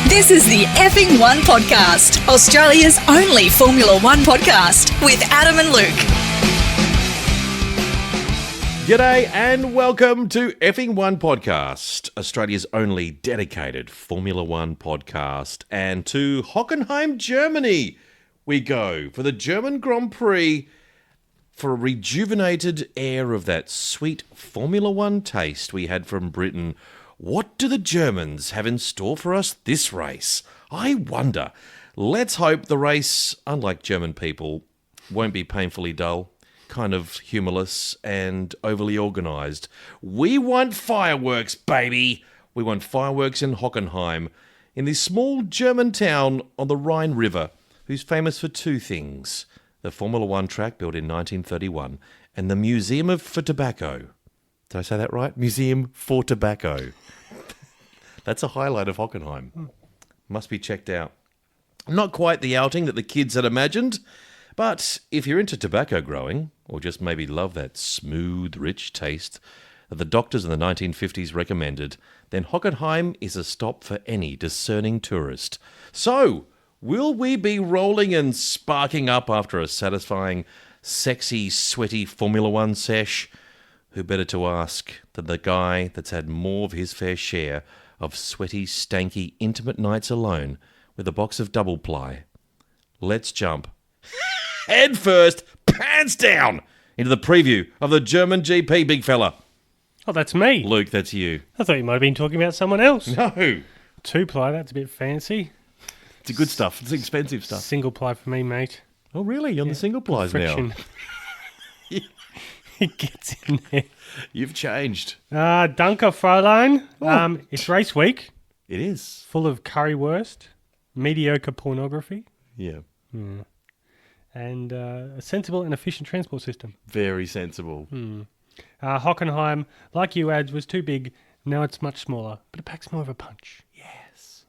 This is the Effing One Podcast, Australia's only Formula One podcast with Adam and Luke. G'day and welcome to Effing One Podcast, Australia's only dedicated Formula One podcast. And to Hockenheim, Germany, we go for the German Grand Prix for a rejuvenated air of that sweet Formula One taste we had from Britain. What do the Germans have in store for us this race? I wonder. Let's hope the race, unlike German people, won't be painfully dull, kind of humourless and overly organised. We want fireworks, baby! We want fireworks in Hockenheim, in this small German town on the Rhine River, who's famous for two things: the Formula One track built in 1931 and the Museum for Tobacco. Did I say that right? Museum for Tobacco. That's a highlight of Hockenheim. Must be checked out. Not quite the outing that the kids had imagined, but if you're into tobacco growing, or just maybe love that smooth, rich taste that the doctors in the 1950s recommended, then Hockenheim is a stop for any discerning tourist. So, will we be rolling and sparking up after a satisfying, sexy, sweaty Formula One sesh? Who better to ask than the guy that's had more of his fair share of sweaty, stanky, intimate nights alone with a box of double ply. Let's jump head first, pants down, into the preview of the German GP, big fella. Oh, that's me. Luke, that's you. I thought you might have been talking about someone else. No. Two-ply, that's a bit fancy. It's good stuff. It's expensive stuff. Single-ply for me, mate. Oh, really? You're on the single plies now? It gets in there. You've changed. Danke, Fräulein. It's race week. It is. Full of currywurst, mediocre pornography, Yeah. and a sensible and efficient transport system. Very sensible. Hockenheim, like you, Ads, was too big. Now it's much smaller, but it packs more of a punch. Yes.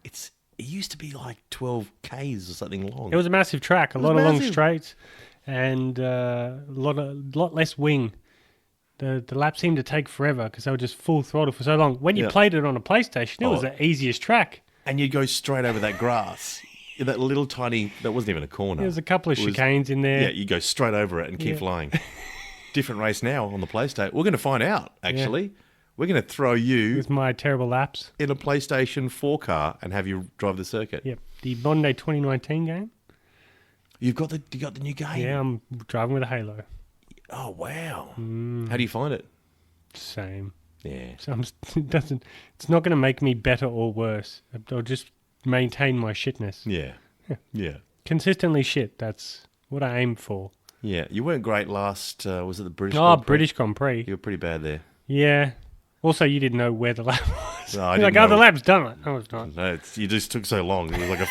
It used to be like 12 Ks or something long. It was a massive track, a lot of long massive. straights, and a lot less wing. The lap seemed to take forever because they were just full throttle for so long. When you played it on a PlayStation, it was the easiest track. And you'd go straight over that grass. That little tiny, that wasn't even a corner. There was a couple of chicanes in there. Yeah, you go straight over it and keep flying. Different race now on the PlayStation. We're going to find out, actually. Yeah. We're going to throw you with my terrible laps in a PlayStation 4 car and have you drive the circuit. Yep, the Monday 2019 game. You got the new game? Yeah, I'm driving with a Halo. Oh, wow. How do you find it? Same. Yeah. So it's not going to make me better or worse. I'll just maintain my shitness. Yeah. Consistently shit. That's what I aim for. Yeah. You weren't great last, was it the British Grand Prix? British Grand Prix. You were pretty bad there. Yeah. Also, you didn't know where the lap was. No, I You're didn't like, know. the lap's done. No, it's not. No, you just took so long. It was like a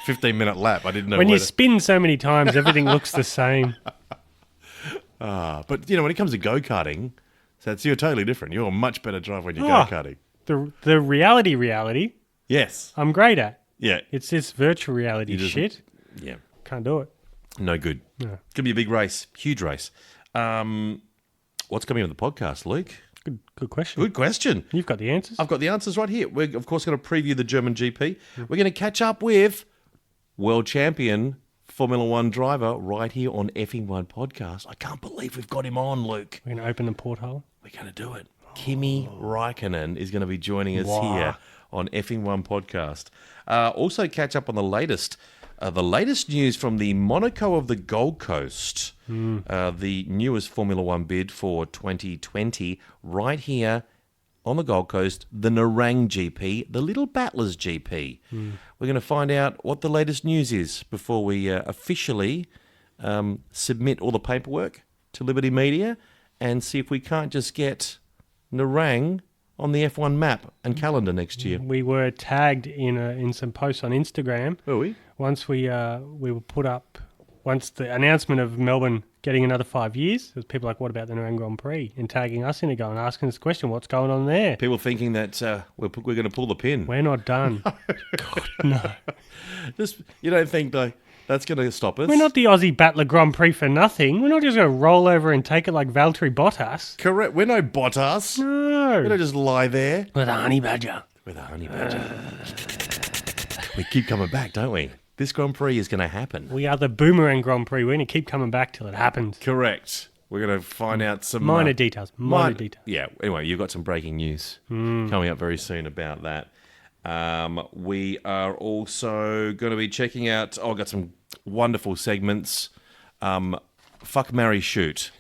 15-minute lap. I didn't know when you spin so many times, everything looks the same. But, when it comes to go-karting, you're totally different. You're a much better driver when you're go-karting. The reality, Yes. I'm great at. Yeah. It's this virtual reality shit. Yeah. Can't do it. No good. No. It's going to be a big race. Huge race. What's coming on the podcast, Luke? Good question. Good question. You've got the answers? I've got the answers right here. We're, of course, going to preview the German GP. We're going to catch up with world champion Formula One driver right here on Effing One Podcast. I can't believe we've got him on, Luke. We're going to open the porthole. We're going to do it. Kimi Räikkönen is going to be joining us here on Effing One Podcast. Also catch up on the latest news from the Monaco of the Gold Coast, the newest Formula One bid for 2020, right here on the Gold Coast, the Nerang GP, the Little Battlers GP. We're going to find out what the latest news is before we officially submit all the paperwork to Liberty Media and see if we can't just get Nerang on the F1 map and calendar next year. We were tagged in some posts on Instagram. Were we? Once we were put up, once the announcement of Melbourne getting another 5 years, there's people like, what about the Nerang Grand Prix? And tagging us in it, going, asking us the question, what's going on there? People thinking that we're going to pull the pin. We're not done. God, no. You don't think that's going to stop us? We're not the Aussie Battler Grand Prix for nothing. We're not just going to roll over and take it like Valtteri Bottas. Correct. We're no Bottas. No. We don't just lie there. With a honey badger. With a honey badger. We keep coming back, don't we? This Grand Prix is going to happen. We are the Boomerang Grand Prix. We're going to keep coming back till it happens. Correct. We're going to find out some... Minor details. Yeah, anyway, you've got some breaking news coming up very soon about that. We are also going to be checking out... I've got some wonderful segments. Fuck, Marry, Shoot.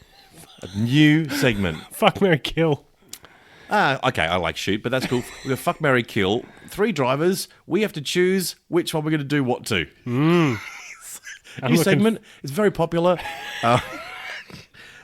A new segment. Fuck, marry, kill. Okay, I like shoot, but that's cool. We've got fuck, marry, kill. 3 drivers. We have to choose which one we're going to do what to. New segment. It's very popular. We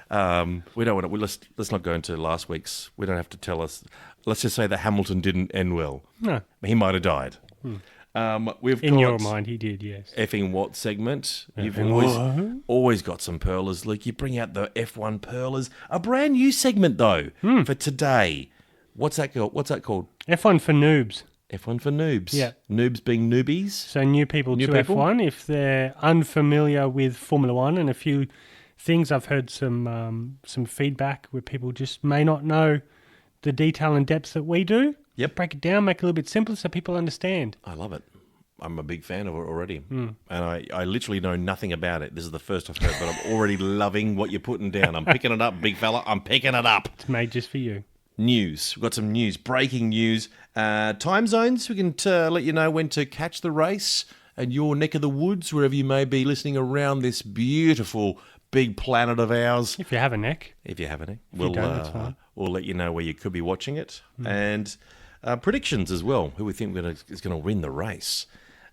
don't want to. Let's not go into last week's. We don't have to tell us. Let's just say that Hamilton didn't end well. No, he might have died. We've in got your mind, he did. Yes. Effing what segment? You've Effing always got some pearlers, Luke. You bring out the F1 pearlers. A brand new segment though for today. What's that called? F1 for noobs. F1 for noobs. Yeah. Noobs being newbies. So new people to F1 if they're unfamiliar with Formula One and a few things. I've heard some feedback where people just may not know the detail and depth that we do. Yep. Break it down, make it a little bit simpler so people understand. I love it. I'm a big fan of it already. And I literally know nothing about it. This is the first I've heard, but I'm already loving what you're putting down. I'm picking it up, big fella. I'm picking it up. It's made just for you. News. We've got some news, breaking news. Time zones, we can let you know when to catch the race and your neck of the woods, wherever you may be listening around this beautiful big planet of ours. If you have a neck. We'll let you know where you could be watching it. And predictions as well, who we think is going to win the race.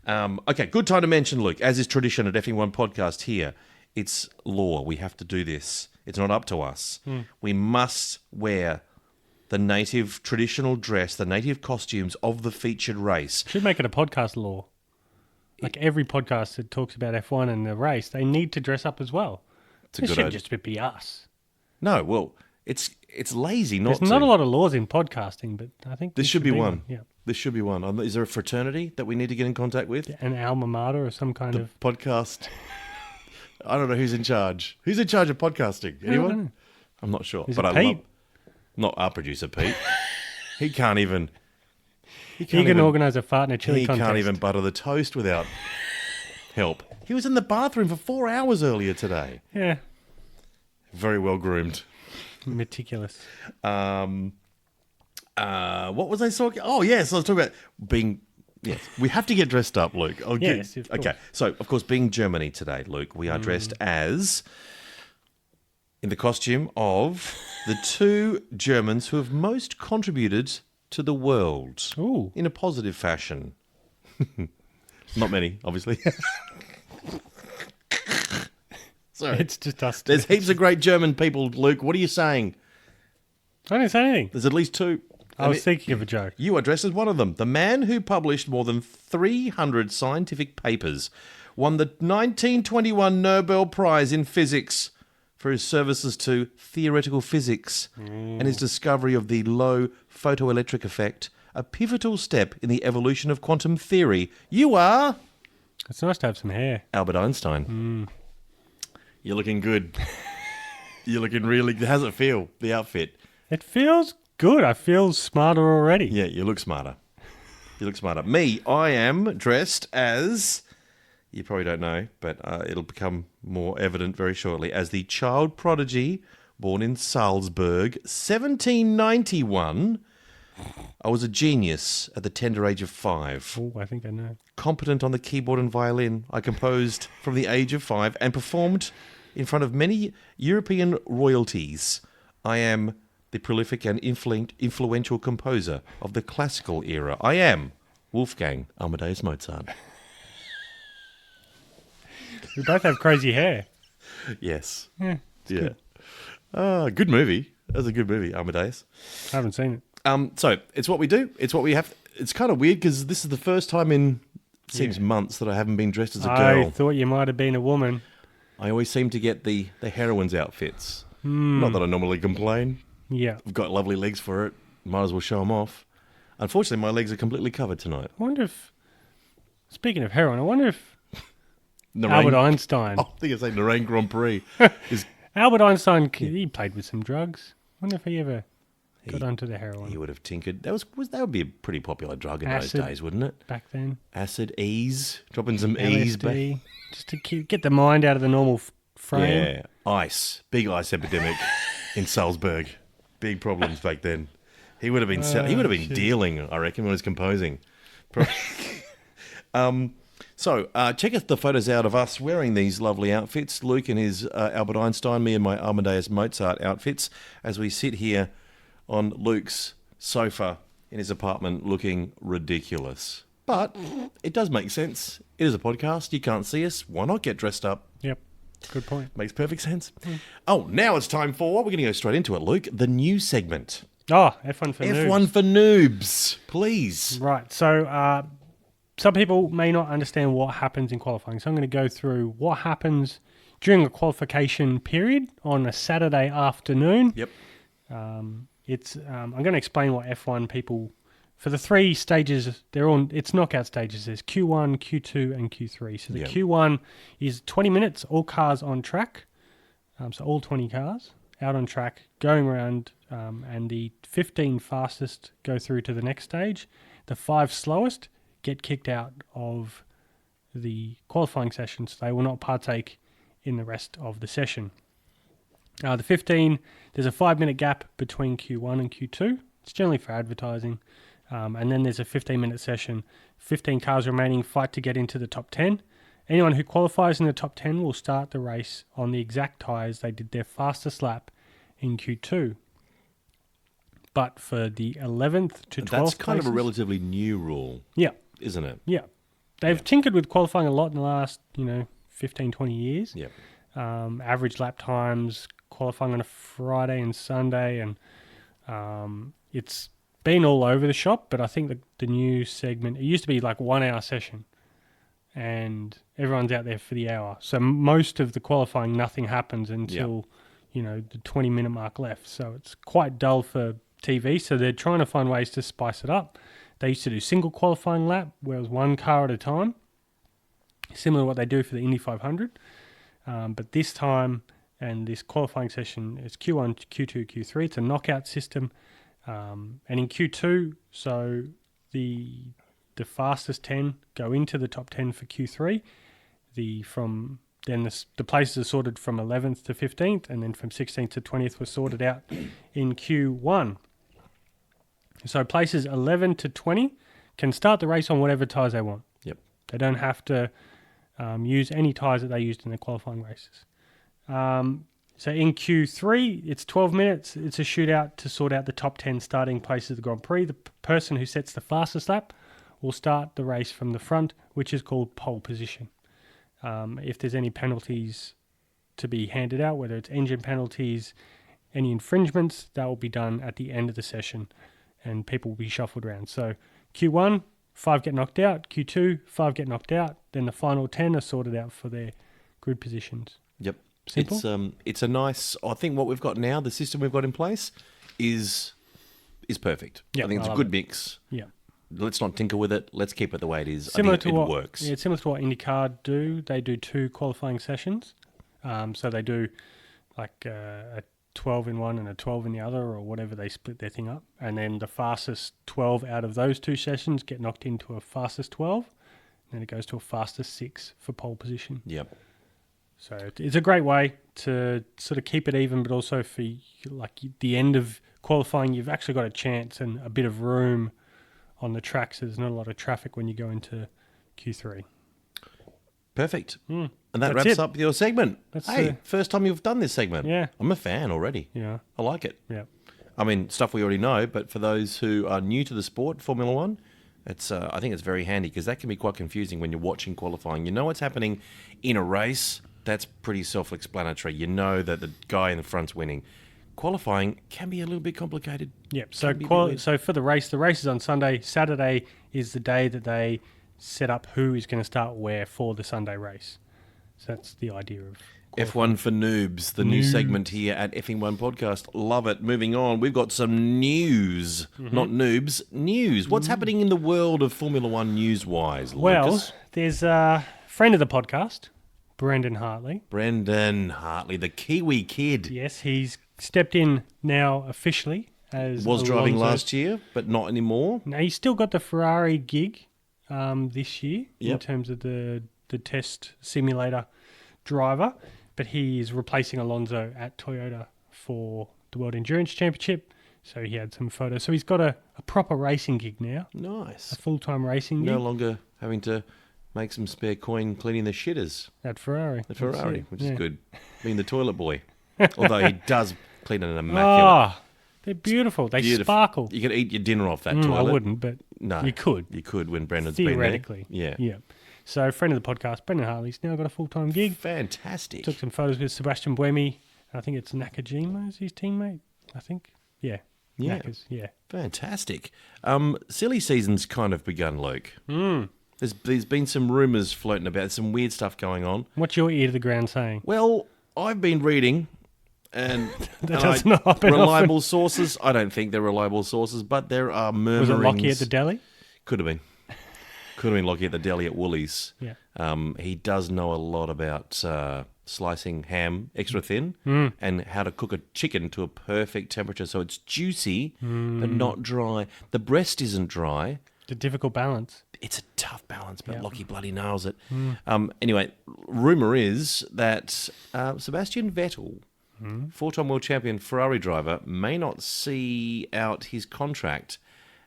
Okay, good time to mention, Luke, as is tradition at F1 Podcast here, it's law. We have to do this. It's not up to us. We must wear the native traditional dress, the native costumes of the featured race. Should make it a podcast law. Like every podcast that talks about F1 and the race, they need to dress up as well. It shouldn't just be us. No, well, it's lazy not to. There's not a lot of laws in podcasting, but I think this should be one. Yeah. This should be one. Is there a fraternity that we need to get in contact with? An alma mater or some kind of podcast. I don't know who's in charge. Who's in charge of podcasting? Anyone? I'm not sure. Is it Pete? Not our producer, Pete. He can't even... He can organise a fart and a chili contest. He can't even butter the toast without help. He was in the bathroom for 4 hours earlier today. Yeah. Very well groomed. Meticulous. What was I talking? Oh, yes, I was talking about being... Yes, we have to get dressed up, Luke. Yes, of course. Okay, so, of course, being Germany today, Luke, we are dressed as... in the costume of the 2 Germans who have most contributed to the world. Ooh. In a positive fashion. Not many, obviously. Sorry. It's just us. There's heaps of great German people, Luke. What are you saying? I didn't say anything. There's at least 2. I was thinking of a joke. You are dressed as one of them. The man who published more than 300 scientific papers won the 1921 Nobel Prize in Physics for his services to theoretical physics and his discovery of the low photoelectric effect, a pivotal step in the evolution of quantum theory. You are... It's nice to have some hair. Albert Einstein. You're looking good. You're looking really... How's it feel, the outfit? It feels good. I feel smarter already. Yeah, you look smarter. Me, I am dressed as... You probably don't know, but it'll become more evident very shortly, as the child prodigy born in Salzburg, 1791. I was a genius at the tender age of 5. Oh, I think I know. Competent on the keyboard and violin, I composed from the age of 5 and performed in front of many European royalties. I am the prolific and influential composer of the classical era. I am Wolfgang Amadeus Mozart. We both have crazy hair. Yes. Yeah. Good. Good movie. That was a good movie, Amadeus. I haven't seen it. So it's what we do. It's what we have. It's kind of weird because this is the first time in, it seems, months that I haven't been dressed as a girl. I thought you might have been a woman. I always seem to get the heroine's outfits. Not that I normally complain. Yeah. I've got lovely legs for it. Might as well show them off. Unfortunately, my legs are completely covered tonight. I wonder if, speaking of heroin, Albert Nerang, Einstein. I think it's like Nerang Grand Prix. Albert Einstein, he played with some drugs. I wonder if he ever got onto the heroin. He would have tinkered. That would be a pretty popular drug in Acid those days, wouldn't it? back then. Acid, ease, dropping some ease back. LSD, just to get the mind out of the normal frame. Yeah, ice, big ice epidemic in Salzburg. Big problems back then. He would have been dealing, I reckon, when he was composing. So check out the photos out of us wearing these lovely outfits. Luke in his Albert Einstein, me in my Amadeus Mozart outfits, as we sit here on Luke's sofa in his apartment looking ridiculous. But it does make sense. It is a podcast. You can't see us. Why not get dressed up? Yep. Good point. Makes perfect sense. Oh, now it's time for, we're going to go straight into it, Luke, the news segment. Oh, F1 for noobs. F1 for noobs, please. Right. So some people may not understand what happens in qualifying. So I'm going to go through what happens during a qualification period on a Saturday afternoon. Yep. I'm going to explain what F1 people, for the three stages, it's knockout stages. There's Q1, Q2, and Q3. So the Q1 is 20 minutes, all cars on track. So all 20 cars out on track, going around, and the 15 fastest go through to the next stage. The 5 slowest get kicked out of the qualifying session, so they will not partake in the rest of the session. The 15, there's a 5-minute gap between Q1 and Q2. It's generally for advertising. And then there's a 15-minute session. 15 cars remaining fight to get into the top 10. Anyone who qualifies in the top 10 will start the race on the exact tyres they did their fastest lap in Q2. But for the 11th to 12th That's kind places, of a relatively new rule, yeah, isn't it? yeah. They've tinkered with qualifying a lot in the last, 15, 20 years. Yep. Average lap times, qualifying on a Friday and Sunday, and it's been all over the shop, but I think the new segment, it used to be like 1 hour session, and everyone's out there for the hour. So most of the qualifying, nothing happens until, the 20-minute mark left. So it's quite dull for TV, so they're trying to find ways to spice it up. They used to do single qualifying lap, where it was one car at a time, similar to what they do for the Indy 500. But this time, and this qualifying session is Q1, Q2, Q3. It's a knockout system. And in Q2, so the fastest 10 go into the top 10 for Q3. The places are sorted from 11th to 15th, and then from 16th to 20th were sorted out in Q1. So places 11 to 20 can start the race on whatever tyres they want. Yep. They don't have to use any tyres that they used in their qualifying races. So in Q3, it's 12 minutes. It's a shootout to sort out the top 10 starting places of the Grand Prix. The person who sets the fastest lap will start the race from the front, which is called pole position. If there's any penalties to be handed out, whether it's engine penalties, any infringements, that will be done at the end of the session, and people will be shuffled around. So Q1, 5 get knocked out. Q2, 5 get knocked out. Then the final 10 are sorted out for their grid positions. Yep. Simple. It's a nice. I think what we've got now, the system we've got in place, is perfect. Yeah, I think it's a good mix. Yeah. Let's not tinker with it. Let's keep it the way it is. Similar I think it works. Yeah, it's similar to what IndyCar do. They do 2 qualifying sessions. So they do like a 12 in one and a 12 in the other, or whatever, they split their thing up. And then the fastest 12 out of those 2 sessions get knocked into a fastest 12. And then it goes to a fastest 6 for pole position. Yep. So it's a great way to sort of keep it even, but also for like the end of qualifying, you've actually got a chance and a bit of room on the track, so there's not a lot of traffic when you go into Q3. Perfect. And that That's wraps it. up your segment. That's hey, first time you've done this segment. Yeah. I'm a fan already. Yeah. I like it. Yeah. I mean, stuff we already know, but for those who are new to the sport, Formula One, it's I think it's very handy, because that can be quite confusing when you're watching qualifying. You know what's happening in a race. That's pretty self-explanatory. You know that the guy in the front's winning. Qualifying can be a little bit complicated. Yep. So for the race is on Sunday. Saturday is the day that they set up who is going to start where for the Sunday race. So that's the idea of F1 for Noobs, the new segment here at F1 Podcast. Love it. Moving on, we've got some news. Not noobs, news. What's happening in the world of Formula One news-wise, Well, Lucas? there's a friend of the podcast, Brendan Hartley. Brendan Hartley, the Kiwi kid. Yes, he's stepped in now officially as Was driving Alonso. last year, but not anymore. Now, he's still got the Ferrari gig this year in Yep. terms of the test simulator driver, but he is replacing Alonso at Toyota for the World Endurance Championship. So he had some photos. So he's got a proper racing gig now, a Nice. full-time racing No gig longer having to make some spare coin cleaning the shitters at Ferrari. at Ferrari, which is Yeah. good. Being the toilet boy. Although he does clean an immaculate. Oh, they're beautiful. They Beautiful. sparkle. You could eat your dinner off that I toilet. wouldn't, but No. you could. You could when Brendan's been there. Theoretically. Yeah. Yeah. So, friend of the podcast, Brendan Hartley's now got a full-time gig. Fantastic. Took some photos with Sebastian Buemi. I think it's Nakajima is his teammate. I think. Yeah. Yeah. Nakas, yeah. Fantastic. Silly season's kind of begun, Luke. Mm. There's been some rumours floating about, some weird stuff going on. What's your ear to the ground saying? Well, I've been reading, and, That doesn't happen reliable sources. I don't think they're reliable sources, but there are murmurings. Was it Lockie at the deli? Could have been. Could have been Lockie at the deli at Woolies. Yeah. He does know a lot about slicing ham extra thin and how to cook a chicken to a perfect temperature so it's juicy but not dry. The breast isn't dry. The difficult balance. It's a tough balance, but Yep. Lockie bloody nails it. Anyway, rumour is that Sebastian Vettel, four-time world champion Ferrari driver, may not see out his contract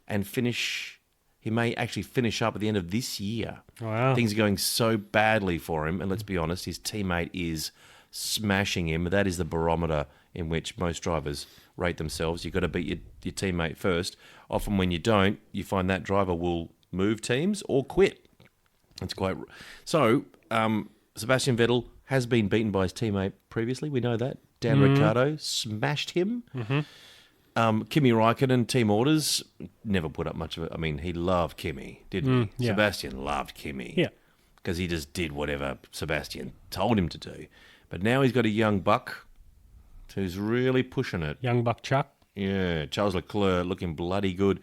and finish. He may actually finish up at the end of this year. Wow. Things are going so badly for him, and let's be honest, his teammate is smashing him. That is the barometer in which most drivers rate themselves. You've got to beat your teammate first. Often when you don't, you find that driver will move teams or quit. That's quite... So, Sebastian Vettel has been beaten by his teammate previously. We know that. Dan Ricciardo smashed him. Kimi Räikkönen, team orders, never put up much of it. I mean, he loved Kimi, didn't he? yeah. Sebastian loved Kimi. Yeah. Because he just did whatever Sebastian told him to do. But now he's got a young buck who's really pushing it. Young Buck Chuck. Yeah, Charles Leclerc looking bloody good.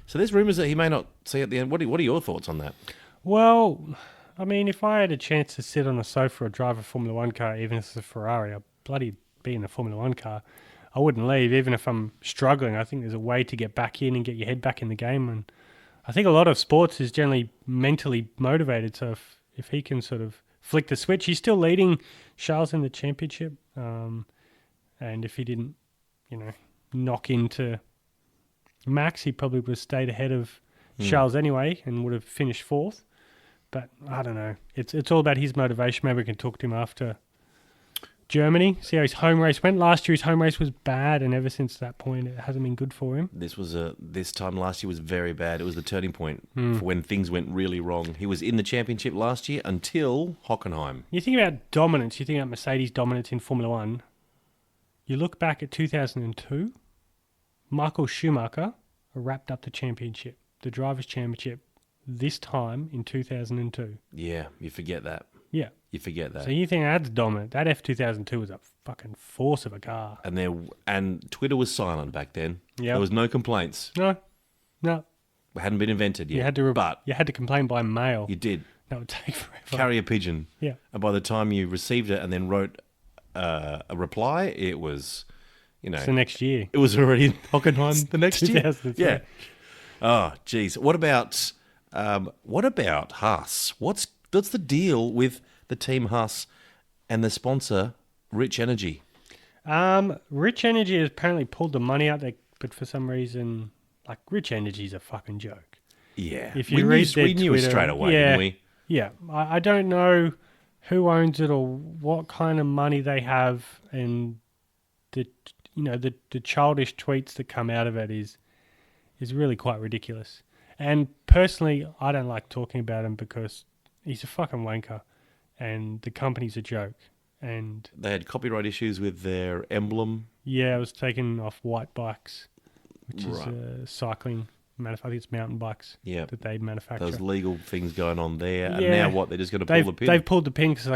So there's rumours that he may not see at the end. What are your thoughts on that? Well, I mean, if I had a chance to sit on a sofa or drive a Formula One car, even if it's a Ferrari, I'd bloody be in a Formula One car. I wouldn't leave, even if I'm struggling. I think there's a way to get back in and get your head back in the game. And I think a lot of sports is generally mentally motivated. So if he can sort of flick the switch, he's still leading Charles in the championship. And if he didn't, knock into Max, he probably would have stayed ahead of Charles anyway and would have finished fourth. But I don't know. It's all about his motivation. Maybe we can talk to him after Germany, see how his home race went. Last year his home race was bad, and ever since that point it hasn't been good for him. This time last year was very bad. It was the turning point for when things went really wrong. He was in the championship last year until Hockenheim. You think about dominance, you think about Mercedes dominance in Formula One. You look back at 2002, Michael Schumacher wrapped up the championship, the Drivers' Championship, this time in 2002. Yeah, you forget that. Yeah. You forget that. So you think that's dominant. That F2002 was a fucking force of a car. And Twitter was silent back then. Yeah. There was no complaints. No. It hadn't been invented yet. You had to complain by mail. You did. That would take forever. Carry a pigeon. Yeah. And by the time you received it and then wrote a reply, it was, It's the next year. it was already in Hockenheim the next year. 2003. Yeah. Oh, geez. What about Haas? What's the deal with the team Haas and the sponsor Rich Energy? Rich Energy has apparently pulled the money out there, but for some reason, Rich Energy's a fucking joke. Yeah. If you read their we knew it Twitter- straight away, yeah, didn't we? Yeah, I don't know who owns it or what kind of money they have, and the childish tweets that come out of it is really quite ridiculous. And personally, I don't like talking about him because he's a fucking wanker, and the company's a joke. And They had copyright issues with their emblem. yeah, it was taken off White Bikes, which Right. is cycling. I think it's mountain bikes Yeah. that they manufacture. Those legal things going on there. And Yeah. now what? They're just going to pull the pin? They've pulled the pin because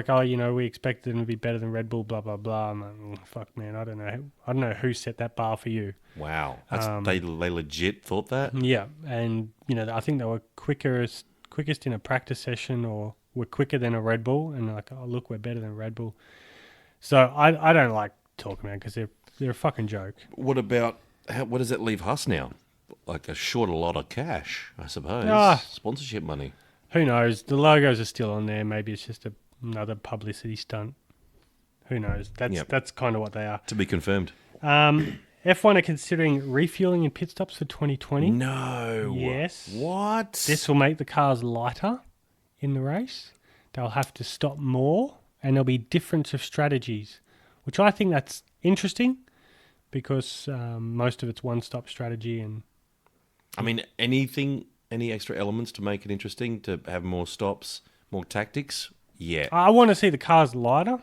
we expected them to be better than Red Bull, blah blah blah. I'm like, fuck, man, I don't know who set that bar for you. Wow. They legit thought that? Yeah, and I think they were quickest in a practice session, or were quicker than a Red Bull, and look, we're better than Red Bull. So I don't like talking about it because they're a fucking joke. What about what does that leave us now? Like a lot of cash, I suppose. Sponsorship money. Who knows? The logos are still on there. Maybe it's just another publicity stunt. Who knows? That's kind of what they are. To be confirmed. F1 are considering refueling in pit stops for 2020. No. Yes. What? This will make the cars lighter in the race. They'll have to stop more, and there'll be difference of strategies, which I think that's interesting because most of it's one-stop strategy. And I mean, any extra elements to make it interesting, to have more stops, more tactics? Yeah. I want to see the cars lighter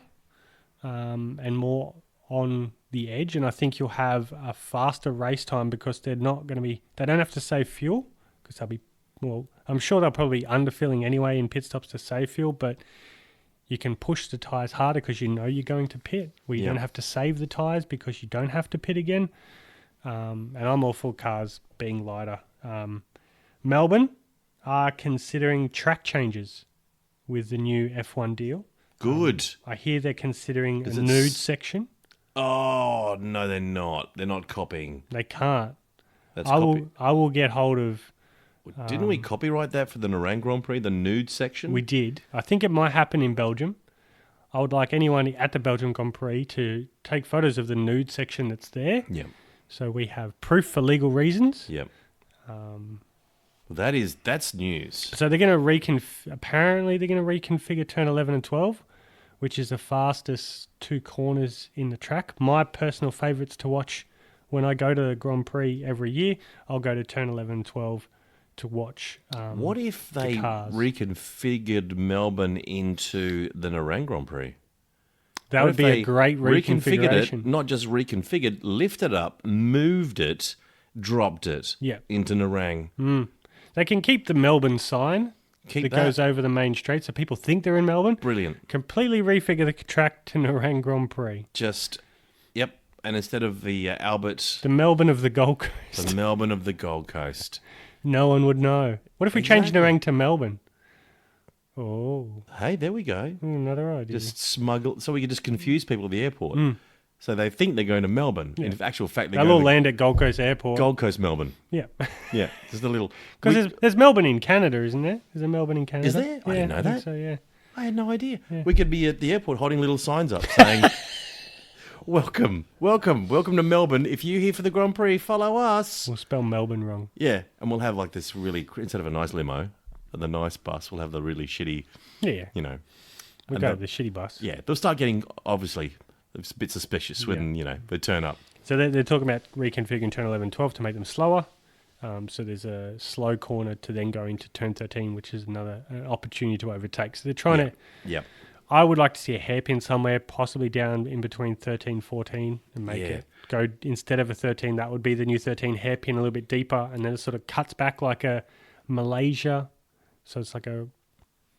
and more on the edge, and I think you'll have a faster race time because they don't have to save fuel because they'll be, well, I'm sure they'll probably be underfilling anyway in pit stops to save fuel, but you can push the tyres harder because you know you're going to pit, where you don't have to save the tyres because you don't have to pit again. And I'm all for cars being lighter. Melbourne are considering track changes with the new F1 deal. Good. I hear they're considering a nude section. Oh, no, they're not. They're not copying. They can't. That's I will get hold of... Didn't we copyright that for the Nerang Grand Prix, the nude section? We did. I think it might happen in Belgium. I would like anyone at the Belgium Grand Prix to take photos of the nude section that's there. Yep. So we have proof for legal reasons. Yep. That's news. So they're going to apparently they're going to reconfigure turn 11 and 12, which is the fastest two corners in the track. My personal favourites to watch when I go to the Grand Prix every year, I'll go to turn 11 and 12 to watch what if they reconfigured Melbourne into the Nerang Grand Prix? That would be a great reconfiguration. It, not just reconfigured, lifted up, moved it, dropped it into Nerang. They can keep the Melbourne sign that goes over the main straight so people think they're in Melbourne. Brilliant. Completely refigure the track to Nerang Grand Prix. And instead of the Albert... The Melbourne of the Gold Coast. The Melbourne of the Gold Coast. No one would know. What if we change Nerang to Melbourne? Oh. Hey, there we go. Another idea. Just smuggle... So we can just confuse people at the airport. So they think they're going to Melbourne. Yeah. In actual fact, they'll all land at Gold Coast Airport. Gold Coast, Melbourne. Yeah. Yeah. Just a little... Because there's Melbourne in Canada, isn't there? Is there Melbourne in Canada? Is there? I didn't know that. So, yeah. I had no idea. Yeah. We could be at the airport holding little signs up saying... Welcome to Melbourne. If you're here for the Grand Prix, follow us. We'll spell Melbourne wrong. Yeah, and we'll have like this really, instead of a nice limo, the nice bus, we'll have the really shitty, you know. We'll go with the shitty bus. Yeah, they'll start getting, obviously, it's a bit suspicious when, they turn up. So they're talking about reconfiguring turn 11 and 12 to make them slower. So there's a slow corner to then go into turn 13, which is another opportunity to overtake. So they're trying to... Yeah. I would like to see a hairpin somewhere, possibly down in between 13, 14, and make it go, instead of a 13, that would be the new 13, hairpin a little bit deeper, and then it sort of cuts back like a Malaysia. So it's like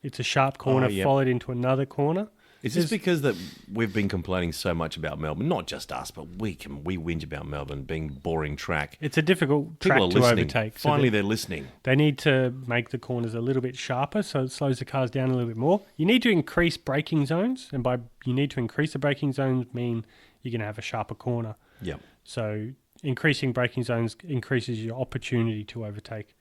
it's a sharp corner followed into another corner. Is this because that we've been complaining so much about Melbourne? Not just us, but we whinge about Melbourne being boring track. It's a difficult track to overtake. Finally, they're listening. They need to make the corners a little bit sharper, so it slows the cars down a little bit more. You need to increase braking zones, and by you need to increase the braking zones mean you're going to have a sharper corner. Yeah. So increasing braking zones increases your opportunity to overtake.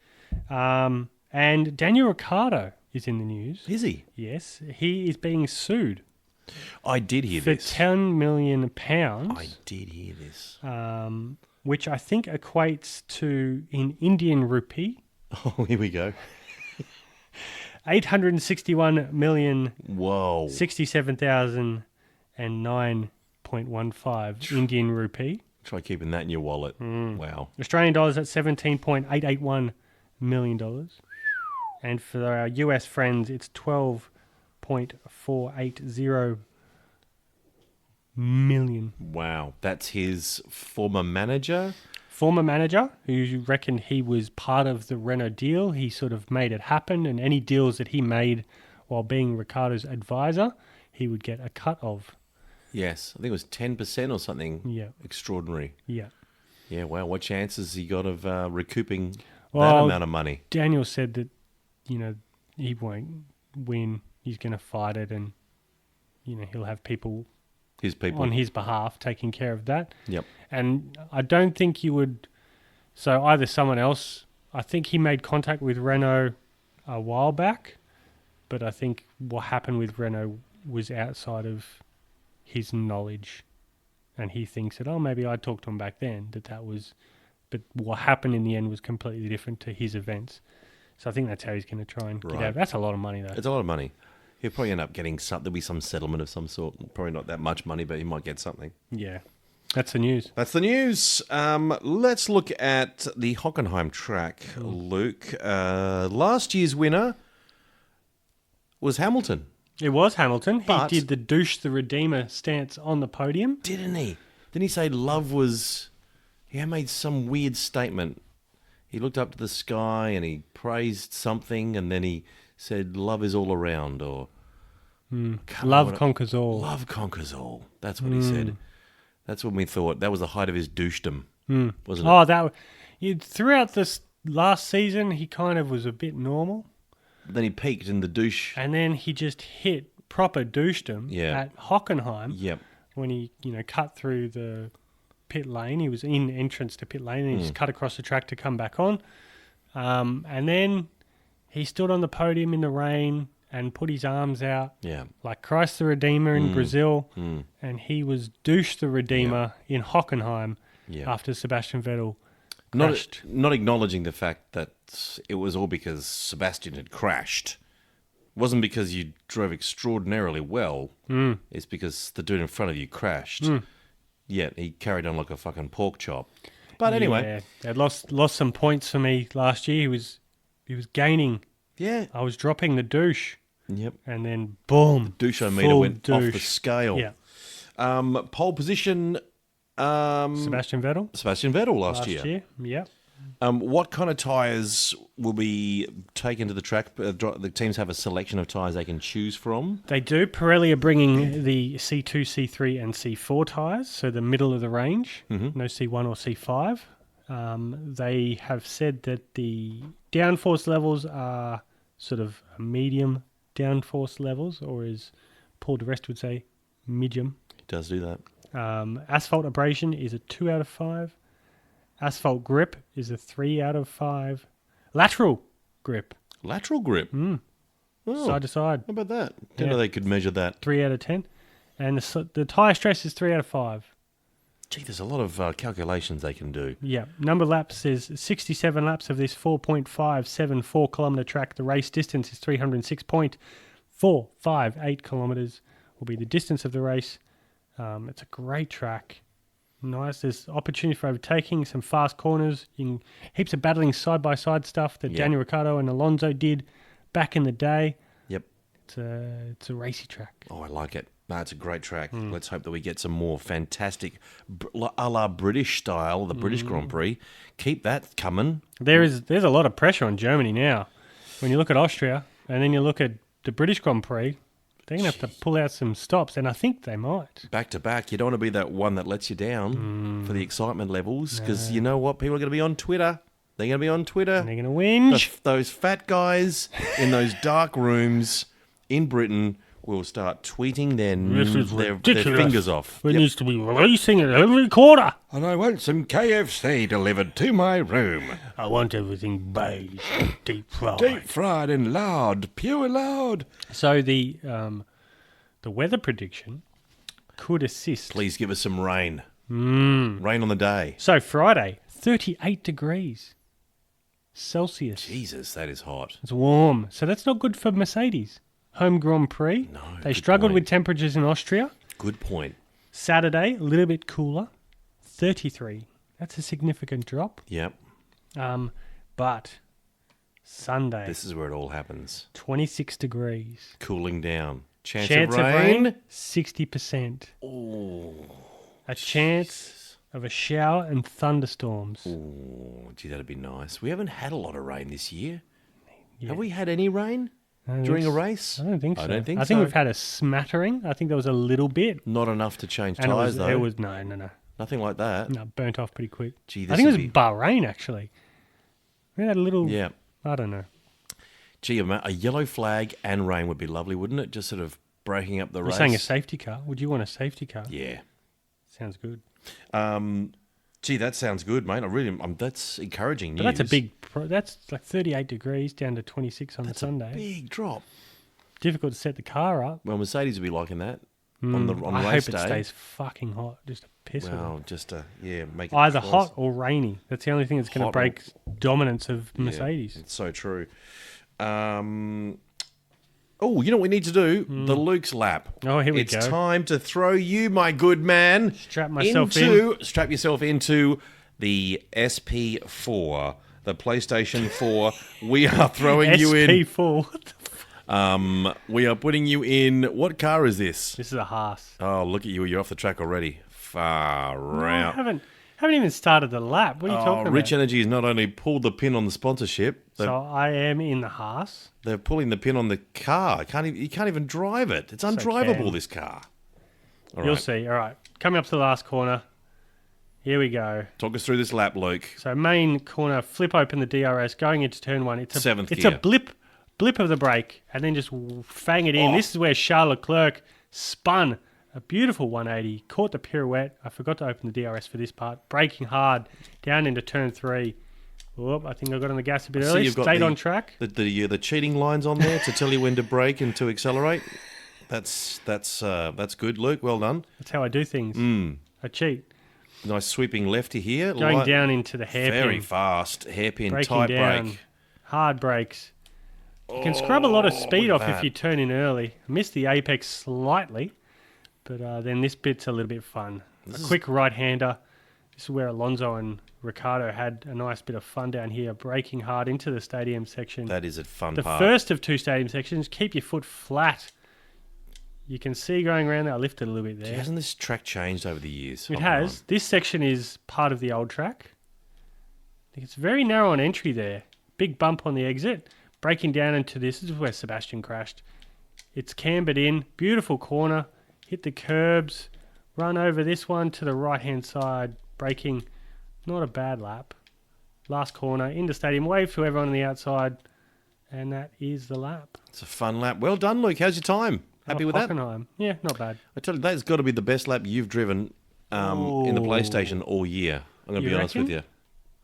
And Daniel Ricciardo is in the news. Is he? Yes. He is being sued. I did hear this. For £10 million. I did hear this. Which I think equates to, in Indian rupee... Oh, here we go. 861 million... Whoa. 67,009.15 Indian rupee. Try keeping that in your wallet. Wow. Australian dollars at $17.881 million. And for our US friends, it's 12.480 million. Wow. That's his former manager? Former manager, who reckon he was part of the Renault deal. He sort of made it happen, and any deals that he made while being Ricciardo's advisor, he would get a cut of. Yes. I think it was 10% or something. Yeah. Extraordinary. Yeah. Yeah, wow. What chances he got of recouping that amount of money? Daniel said that, he won't win. He's going to fight it, and, he'll have people His people. on his behalf, taking care of that. Yep. And I don't think you would... So either someone else... I think he made contact with Renault a while back, but I think what happened with Renault was outside of his knowledge. And he thinks that, maybe I talked to him back then, that was... But what happened in the end was completely different to his events. So I think that's how he's going to try and get out. That's a lot of money, though. It's a lot of money. He'll probably end up getting there'll be some settlement of some sort. Probably not that much money, but he might get something. Yeah. That's the news. That's the news. Let's look at the Hockenheim track, Luke. Last year's winner was Hamilton. It was Hamilton. But he did the douche the Redeemer stance on the podium. Didn't he? Didn't he say love was... He made some weird statement. He looked up to the sky and he praised something, and then he said love is all around, or... Love conquers all. Love conquers all. That's what he said. That's when we thought that was the height of his douchedom, wasn't it? Throughout this last season, he kind of was a bit normal. Then he peaked in the douche. And then he just hit proper douchedom at Hockenheim. Yep. When he, cut through the pit lane. He was in entrance to pit lane and he just cut across the track to come back on. And then he stood on the podium in the rain and put his arms out like Christ the Redeemer in Brazil. And he was douche the Redeemer in Hockenheim after Sebastian Vettel crashed. Not acknowledging the fact that it was all because Sebastian had crashed. It wasn't because you drove extraordinarily well. It's because the dude in front of you crashed. Yet he carried on like a fucking pork chop. But anyway, they lost some points for me last year. He was gaining. Yeah, I was dropping the douche. Yep. And then boom, douche-o-meter went off the scale. Yeah. Pole position. Sebastian Vettel last year. Yep. What kind of tyres will be taken to the track? The teams have a selection of tyres they can choose from. They do. Pirelli are bringing the C2, C3 and C4 tyres, so the middle of the range, no C1 or C5. They have said that the downforce levels are sort of medium downforce levels, or as Paul de Rest would say, medium. He does do that. Asphalt abrasion is a 2 out of 5. Asphalt grip is a 3 out of 5. Lateral grip. Oh, Side to side. How about that? Didn't know they could measure that. 3 out of 10. And the tyre stress is 3 out of 5. Gee, there's a lot of calculations they can do. Yeah. Number of laps is 67 laps of this 4.574 kilometre track. The race distance is 306.458 kilometres will be the distance of the race. It's a great track. Nice. There's opportunity for overtaking, some fast corners, heaps of battling side-by-side stuff that Daniel Ricciardo and Alonso did back in the day. Yep. It's a racy track. Oh, I like it. No, it's a great track. Let's hope that we get some more fantastic, a la British style, the British Grand Prix. Keep that coming. There's a lot of pressure on Germany now. When you look at Austria and then you look at the British Grand Prix, they're going to have to pull out some stops, and I think they might. Back to back. You don't want to be that one that lets you down for the excitement levels, because you know what? People are going to be on Twitter. They're going to be on Twitter. And they're going to whinge. Those fat guys in those dark rooms in Britain will start tweeting their fingers off. It needs to be releasing it every quarter. And I want some KFC delivered to my room. I want everything beige, deep fried. Deep fried and loud, pure loud. So the weather prediction could assist. Please give us some rain. Rain on the day. So Friday, 38 degrees Celsius. Jesus, that is hot. It's warm. So that's not good for Mercedes. Home Grand Prix. No, they struggled with temperatures in Austria. Good point. Saturday, a little bit cooler, 33. That's a significant drop. Yep. But Sunday. This is where it all happens. 26 degrees. Cooling down. Chance of rain? 60%. Oh. A chance of a shower and thunderstorms. Oh, gee, that'd be nice. We haven't had a lot of rain this year. Yeah. Have we had any rain? During a race? I don't think so. I don't think so. I think we've had a smattering. I think there was a little bit. Not enough to change and tyres, though. It was no. Nothing like that. No, burnt off pretty quick. Gee, I think it was Bahrain, actually. We had a little... Yeah. I don't know. Gee, a yellow flag and rain would be lovely, wouldn't it? Just sort of breaking up the race. You're saying a safety car? Would you want a safety car? Yeah. Sounds good. Gee, that sounds good, mate. That's encouraging news. But that's a big... that's like 38 degrees down to 26 on the Sunday. That's a big drop. Difficult to set the car up. Well, Mercedes will be liking that on I race hope day. it stays fucking hot. Just a piss with Well, it. just make it Either close. hot or rainy. That's the only thing that's going to Hot break dominance of Mercedes. It's so true. Oh, you know what we need to do? The Luke's lap. Oh, here we it's go. It's time to throw you, my good man. Strap yourself into the SP4, the PlayStation 4. We are throwing you in. SP4. What the fuck? We are putting you in. What car is this? This is a Haas. Oh, look at you. You're off the track already. Far No, I out. haven't even started the lap. What are you talking about? Rich Energy has not only pulled the pin on the sponsorship, So I am in the Haas. they're pulling the pin on the car. You can't even drive it. It's undrivable, this car. All You'll right. see. All right. Coming up to the last corner. Here we go. Talk us through this lap, Luke. So main corner, flip open the DRS, going into turn one. It's a Seventh It's gear. a blip of the brake, and then just fang it in. Oh. This is where Charles Leclerc spun a beautiful 180, caught the pirouette. I forgot to open the DRS for this part. Braking hard down into turn three. Whoop, I think I got on the gas a bit early. Stayed on track. The cheating lines on there to tell you when to brake and to accelerate. That's good, Luke. Well done. That's how I do things. I cheat. Nice sweeping lefty here. Going down into the hairpin. Very fast. Hairpin, Braking tight down. brake. Hard brakes. You can scrub a lot of speed look off at if you turn in early. Missed the apex slightly, but then this bit's a little bit fun. Quick right-hander. This is where Alonso and Ricciardo had a nice bit of fun down here, braking hard into the stadium section. That is a fun The part. first of two stadium sections. Keep your foot flat. You can see going around there. I lifted a little bit there. Hasn't this track changed over the years? It has. This section is part of the old track. I think it's very narrow on entry there. Big bump on the exit. Braking down into this. This is where Sebastian crashed. It's cambered in. Beautiful corner. Hit the curbs. Run over this one to the right-hand side. Braking. Not a bad lap. Last corner. Into stadium. Wave to everyone on the outside. And that is the lap. It's a fun lap. Well done, Luke. How's your time? Happy with that? Hockenheim. Yeah, not bad. I tell you, that's got to be the best lap you've driven in the PlayStation all year. I'm going to You be honest with reckon? you.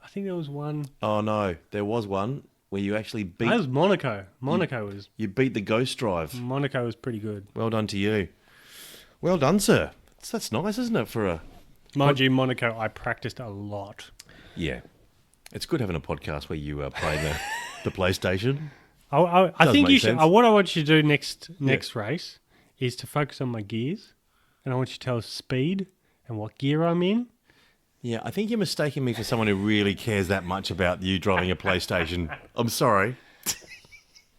I think there was one. Oh, no. There was one where you actually beat... That was Monaco. Monaco You beat the Ghost Drive. was pretty good. Well done to you. Well done, sir. That's nice, isn't it, for a... Mind you, Monaco, I practiced a lot. Yeah. It's good having a podcast where you play the PlayStation. I Does think make you should. sense. What I want you to do next race is to focus on my gears, and I want you to tell us speed and what gear I'm in. Yeah, I think you're mistaking me for someone who really cares that much about you driving a PlayStation. I'm sorry.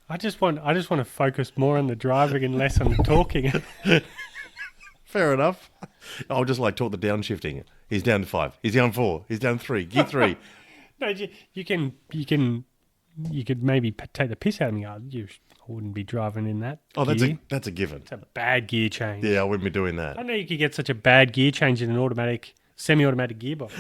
I just want to focus more on the driving and less on the talking. Fair enough. I'll just talk the downshifting. He's down to 5. He's down 4. He's down 3. Gear 3. No, you could maybe take the piss out of me. I wouldn't be driving in that. Oh, gear. that's a given. It's a bad gear change. Yeah, I wouldn't be doing that. I know you could get such a bad gear change in an semi-automatic gearbox.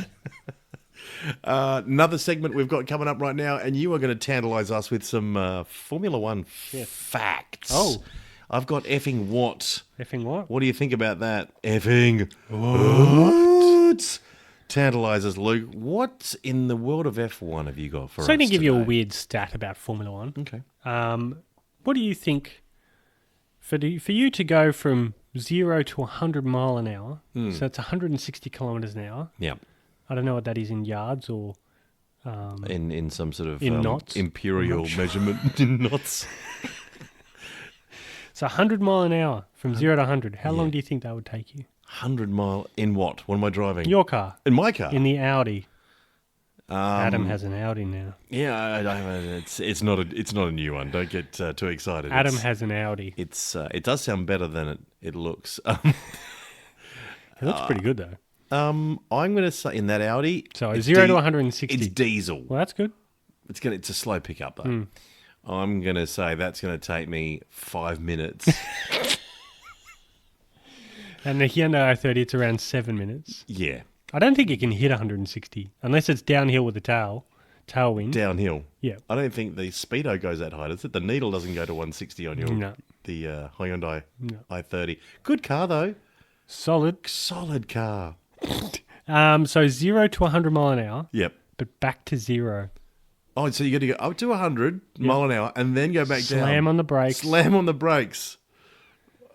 Another segment we've got coming up right now, and you are going to tantalise us with some Formula One facts. Oh. I've got effing what? Effing what? What do you think about that? Effing what? Tantalise us, Luke. What in the world of F1 have you got for us So I'm going to give you a today? weird stat about Formula One. Okay. What do you think for you to go from 0 to 100 mile an hour? So it's 160 kilometers an hour. Yeah. I don't know what that is in yards or In some sort of in knots? imperial I'm not sure. measurement in knots. So 100 mile an hour from 0 to 100. How long do you think that would take you? 100 mile in what? What am I driving? Your car. In my car. In the Audi. Adam has an Audi now. Yeah, it's not a new one. Don't get too excited. Adam has an Audi. It does sound better than it looks. It looks pretty good though. I'm going to say in that Audi. So it's 0 to 160. It's diesel. Well, that's good. It's a slow pickup though. I'm going to say that's going to take me 5 minutes. And the Hyundai i30, it's around 7 minutes. Yeah, I don't think it can hit 160 unless it's downhill with the tailwind. downhill. Yeah. I don't think the speedo goes that high. Does it? The needle doesn't go to 160 on your. No. the Hyundai i30. Good car though. Solid. Solid car. So 0 to 100 mile an hour. Yep. But back to 0. Oh, so you got to go up to 100 mile an hour and then go back down. Slam on the brakes. Slam on the brakes.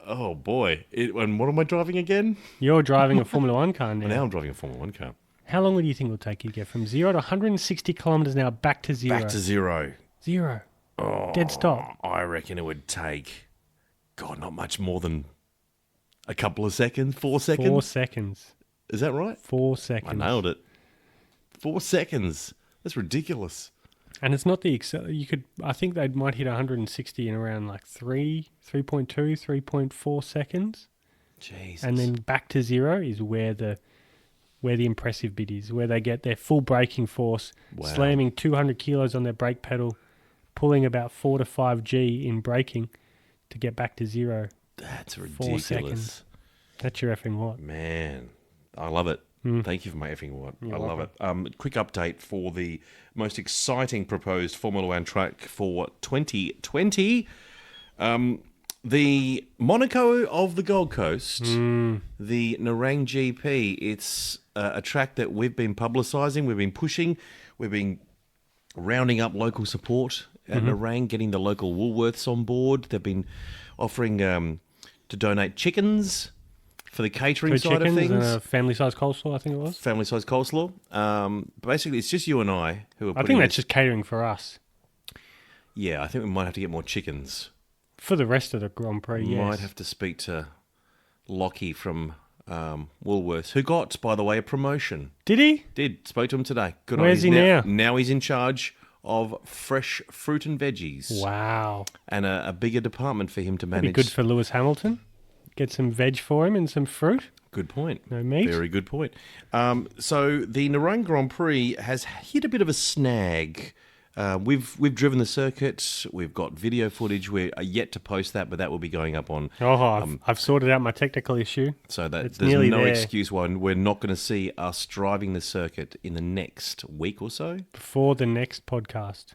Oh boy! And what am I driving again? You're driving a Formula One car now. Now I'm driving a Formula One car. How long do you think it'll take you to get from 0 to 160 kilometres an hour back to 0? Back to 0. 0. Oh, Dead stop. I reckon it would take, God, not much more than a couple of seconds. 4 seconds. 4 seconds. Is that right? 4 seconds. I nailed it. 4 seconds. That's ridiculous. And it's not the I think they might hit 160 in around like 3.2, 3.4 seconds. Jesus. And then back to 0 is where the impressive bit is, where they get their full braking force, slamming 200 kilos on their brake pedal, pulling about 4 to 5 G in braking to get back to 0. That's 4 ridiculous. seconds. That's your effing what? Man, I love it. Thank you for my effing what. I love it. Quick update for the most exciting proposed Formula One track for 2020. The Monaco of the Gold Coast, the Nerang GP. It's a track that we've been publicising, we've been pushing, we've been rounding up local support at Nerang, getting the local Woolworths on board. They've been offering to donate chickens for the catering side of things. And a family-sized coleslaw, I think it was. Family-sized coleslaw. Basically, it's just you and I who are I think that's just catering for us. Yeah, I think we might have to get more chickens. For the rest of the Grand Prix, yes. Might have to speak to Lockie from Woolworths, who got, by the way, a promotion. Did he? Did. Spoke to him today. Good. Where's he now? Now he's in charge of fresh fruit and veggies. Wow. And a bigger department for him to manage. That'd be good for Lewis Hamilton. Get some veg for him and some fruit. Good point. No meat. Very good point. So the Nerang Grand Prix has hit a bit of a snag. We've driven the circuit. We've got video footage. We're yet to post that, but that will be going up on. I've sorted out my technical issue. So that It's there's nearly no there. excuse why we're not going to see us driving the circuit in the next week or so. Before the next podcast.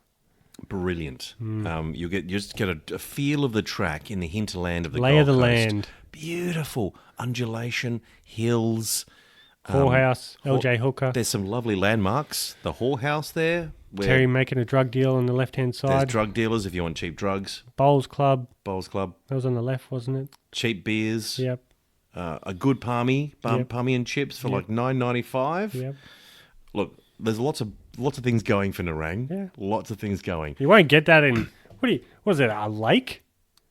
Brilliant. You just get a feel of the track in the hinterland of the Lay of Gold the Coast. land. Beautiful undulation, hills. Whorehouse, LJ Hooker. There's some lovely landmarks. The whorehouse there. Where Terry making a drug deal on the left-hand there's side. drug dealers if you want cheap drugs. Bowls Club. Bowls Club. That was on the left, wasn't it? Cheap beers. Yep. A good palmy and chips for like $9.95. Yep. Look, there's lots of things going for Nerang. Yeah. Lots of things going. You won't get that in... Was it a lake?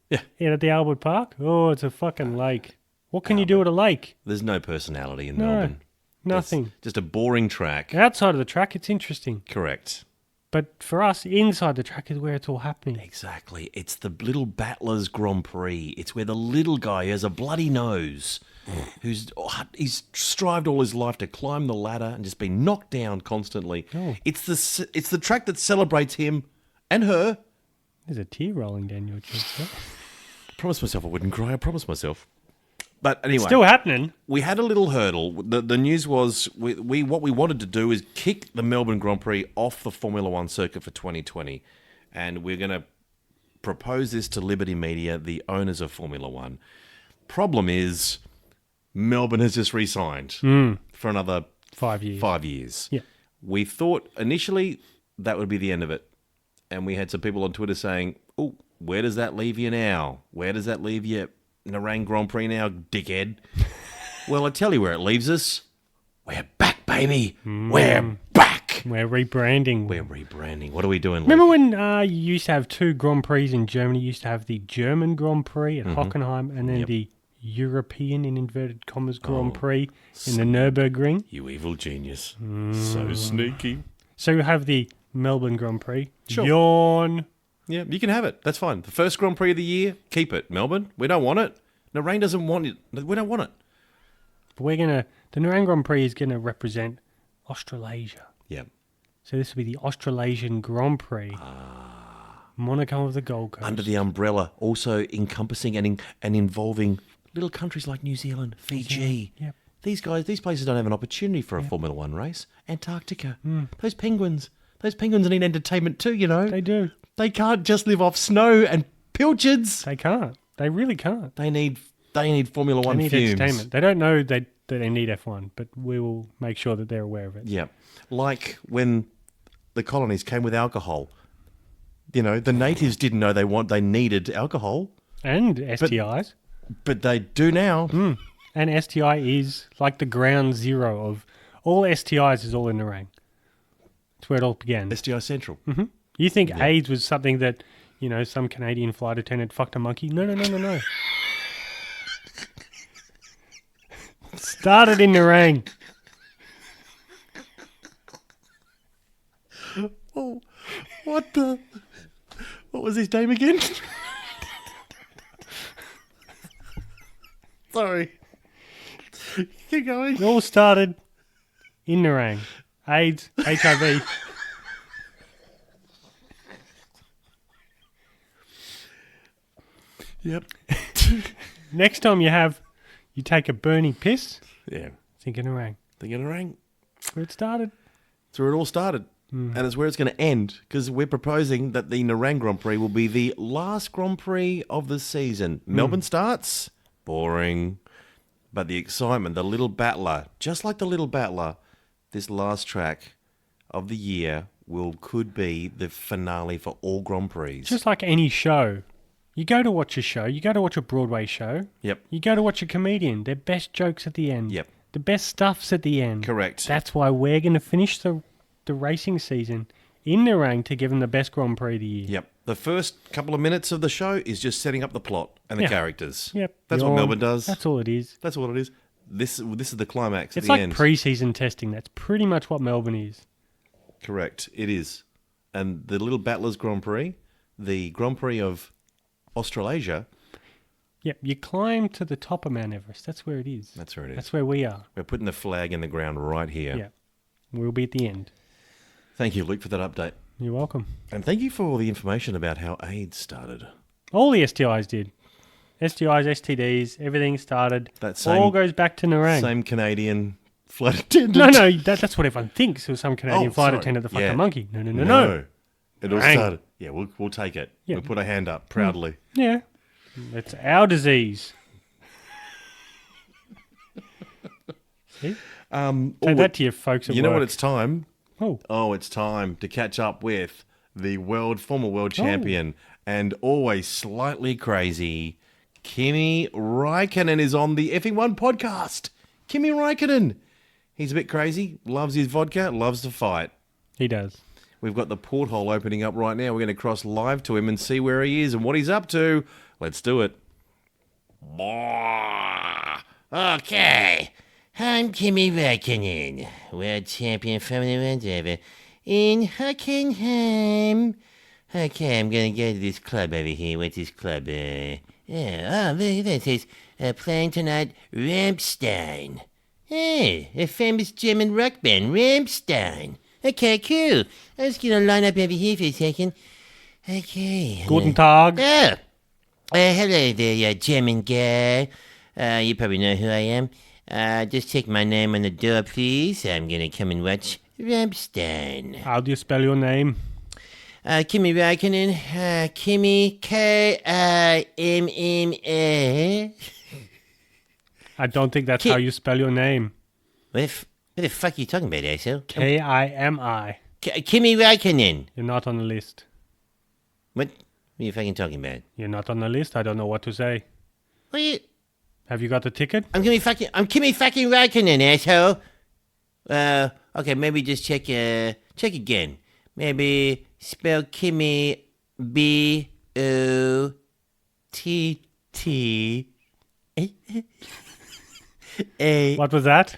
Yeah. At the Albert Park? Oh, it's a fucking lake. What can you do at a lake? There's no personality in No, Melbourne. nothing. It's just a boring track. Outside of the track, it's interesting. Correct. But for us, inside the track is where it's all happening. Exactly. It's the little Battlers Grand Prix. It's where the little guy who has a bloody nose, he's strived all his life to climb the ladder and just been knocked down constantly. Oh. It's the track that celebrates him and her. There's a tear rolling down your cheek. Huh? I promised myself I wouldn't cry. I promised myself. But anyway, Still happening. we had a little hurdle. The news was we what we wanted to do is kick the Melbourne Grand Prix off the Formula One circuit for 2020, and we're going to propose this to Liberty Media, the owners of Formula One. Problem is, Melbourne has just re-signed for another 5 years. 5 years. Yeah. We thought initially that would be the end of it, and we had some people on Twitter saying, "Oh, where does that leave you now? Where does that leave you?" Nerang Grand Prix now, dickhead. Well, I tell you where it leaves us. We're back, baby. We're back. We're rebranding. We're rebranding. What are we doing? Remember Luke? when you used to have 2 Grand Prix in Germany? You used to have the German Grand Prix at Hockenheim and then the European, in inverted commas, Grand Prix in the Nürburgring. You evil genius. So sneaky. So you have the Melbourne Grand Prix. Sure. Yawn. Yeah, you can have it. That's fine. The first Grand Prix of the year, keep it. Melbourne, we don't want it. Nerang doesn't want it. We don't want it. But the Nerang Grand Prix is going to represent Australasia. Yeah. So this will be the Australasian Grand Prix. Monaco of the Gold Coast. Under the umbrella, also encompassing and involving little countries like New Zealand, Fiji. Yep. These places don't have an opportunity for a Formula One race. Antarctica. Those penguins need entertainment too, you know. They do. They can't just live off snow and pilchards. They can't. They really can't. They need Formula One They need fumes. entertainment. They don't know that they need F1, but we will make sure that they're aware of it. Yeah. Like when the colonies came with alcohol. You know, the natives didn't know they needed alcohol. And STIs. But they do now. And STI is like the ground zero of all STIs is all in Nerang. That's where it all began. STI Central. You think AIDS was something that, some Canadian flight attendant fucked a monkey? No. Started in Nerang. Oh, what was his name again? Sorry. Keep going. It all started in Nerang. AIDS, HIV. Yep. Next time you take a burning piss, Yeah. think of Nerang. They're going to rank. Where it started. It's where it all started. And it's where it's going to end, because we're proposing that the Nerang Grand Prix will be the last Grand Prix of the season. Melbourne starts. Boring. But the excitement, the little battler, just like the little battler, this last track of the year could be the finale for all Grand Prix. Just like any show. You go to watch a show, you go to watch a Broadway show. Yep. You go to watch a comedian, their best jokes at the end. Yep. The best stuff's at the end. Correct. That's why we're going to finish the racing season in Nerang to give them the best Grand Prix of the year. Yep. The first couple of minutes of the show is just setting up the plot and the Yeah. characters. Yep. That's what Melbourne does. That's all it is. That's what it is. This is the climax at It's the like end. pre-season testing. That's pretty much what Melbourne is. Correct. It is. And the Little Battlers Grand Prix, the Grand Prix of Australasia, Yep. You climb to the top of Mount Everest. That's where it is. that's where it is. That's where we are. We're putting the flag in the ground right here. Yeah. We'll be at the end. Thank you, Luke, for that update. You're welcome. And thank you for all the information about how AIDS started. All the STIs did. STIs, STDs, everything started. That same- all goes back to Nerang. Same Canadian flight attendant. No, that's what everyone thinks. It was some Canadian Oh, flight sorry. attendant that fucked Yeah. a monkey. No. It all Nerang. started. Yeah, we'll take it. Yeah. We'll put a hand up proudly. Yeah. It's our disease. See? Take that to your folks at You work. know what it's time? Oh, Oh, it's time to catch up with the former world champion and always slightly crazy Kimi Räikkönen is on the F1 podcast. Kimi Räikkönen. He's a bit crazy, loves his vodka, loves to fight. he does. We've got the porthole opening up right now. We're going to cross live to him and see where he is and what he's up to. Let's do it. Okay, I'm Kimi Räikkönen, world champion Formula One driver in Hockenheim. Okay, I'm gonna go to this club over here. What's this club? This is playing tonight, Rammstein. Hey, a famous German rock band, Rammstein. Okay, cool. I'm just gonna line up over here for a second. Okay. Guten Tag. Oh, hello there, German guy. You probably know who I am. Just check my name on the door, please. I'm gonna come and watch Rammstein. How do you spell your name? Kimi Räikkönen. Kimi, K-I-M-M-A. I don't think that's Ki- how you spell your name. What the fuck are you talking about, asshole? K-I-M-I. Kimi Räikkönen. You're not on the list. What are you fucking talking about? You're not on the list. I don't know what to say. What are you... Have you got the ticket? I'm Kimi fucking Räikkönen, asshole. Okay, maybe just check again. Maybe spell Kimi B-O-T-T-A What was that?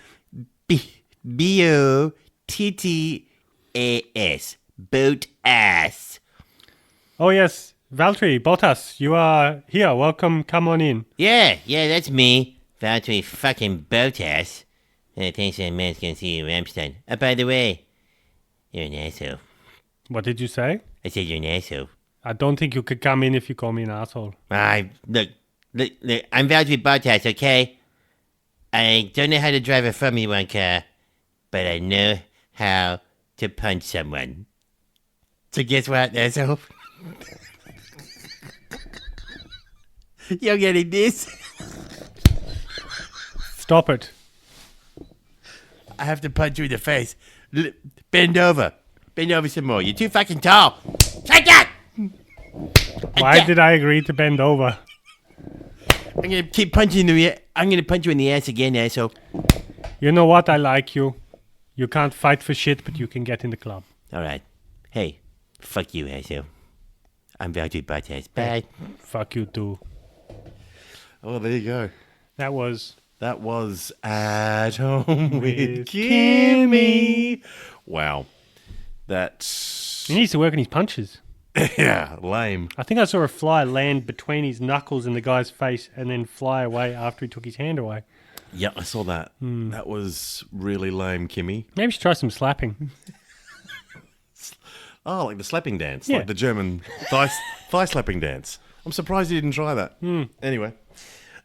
B-O-T-T-A-S. Boat ass. Oh, yes. Valtteri, Bottas, you are here. Welcome. Come on in. Yeah, that's me. Valtteri fucking Bottas. Thanks a man's gonna see you, Rammstein. By the way, you're an asshole. What did you say? I said you're an asshole. I don't think you could come in if you call me an asshole. Look, I'm Valtteri Bottas, okay? I don't know how to drive a Formula One car, but I know how to punch someone. So guess what, asshole? You're getting this. Stop it. I have to punch you in the face. Bend over. Bend over some more. You're too fucking tall. Take that! Why did I agree to bend over? I'm gonna keep punching you. I'm gonna punch you in the ass again, asshole. You know what? I like you. You can't fight for shit, but you can get in the club. All right. Hey, fuck you, asshole. I'm Valtteri Bottas. Bye. Fuck you too. Oh, there you go. That was At Home with Kimi. Wow. That's... He needs to work on his punches. yeah, lame. I think I saw a fly land between his knuckles and the guy's face and then fly away after he took his hand away. Yeah, I saw that. That was really lame, Kimmy. Maybe we should try some slapping. Oh, like the slapping dance. Yeah. Like the German thigh slapping dance. I'm surprised you didn't try that. Anyway.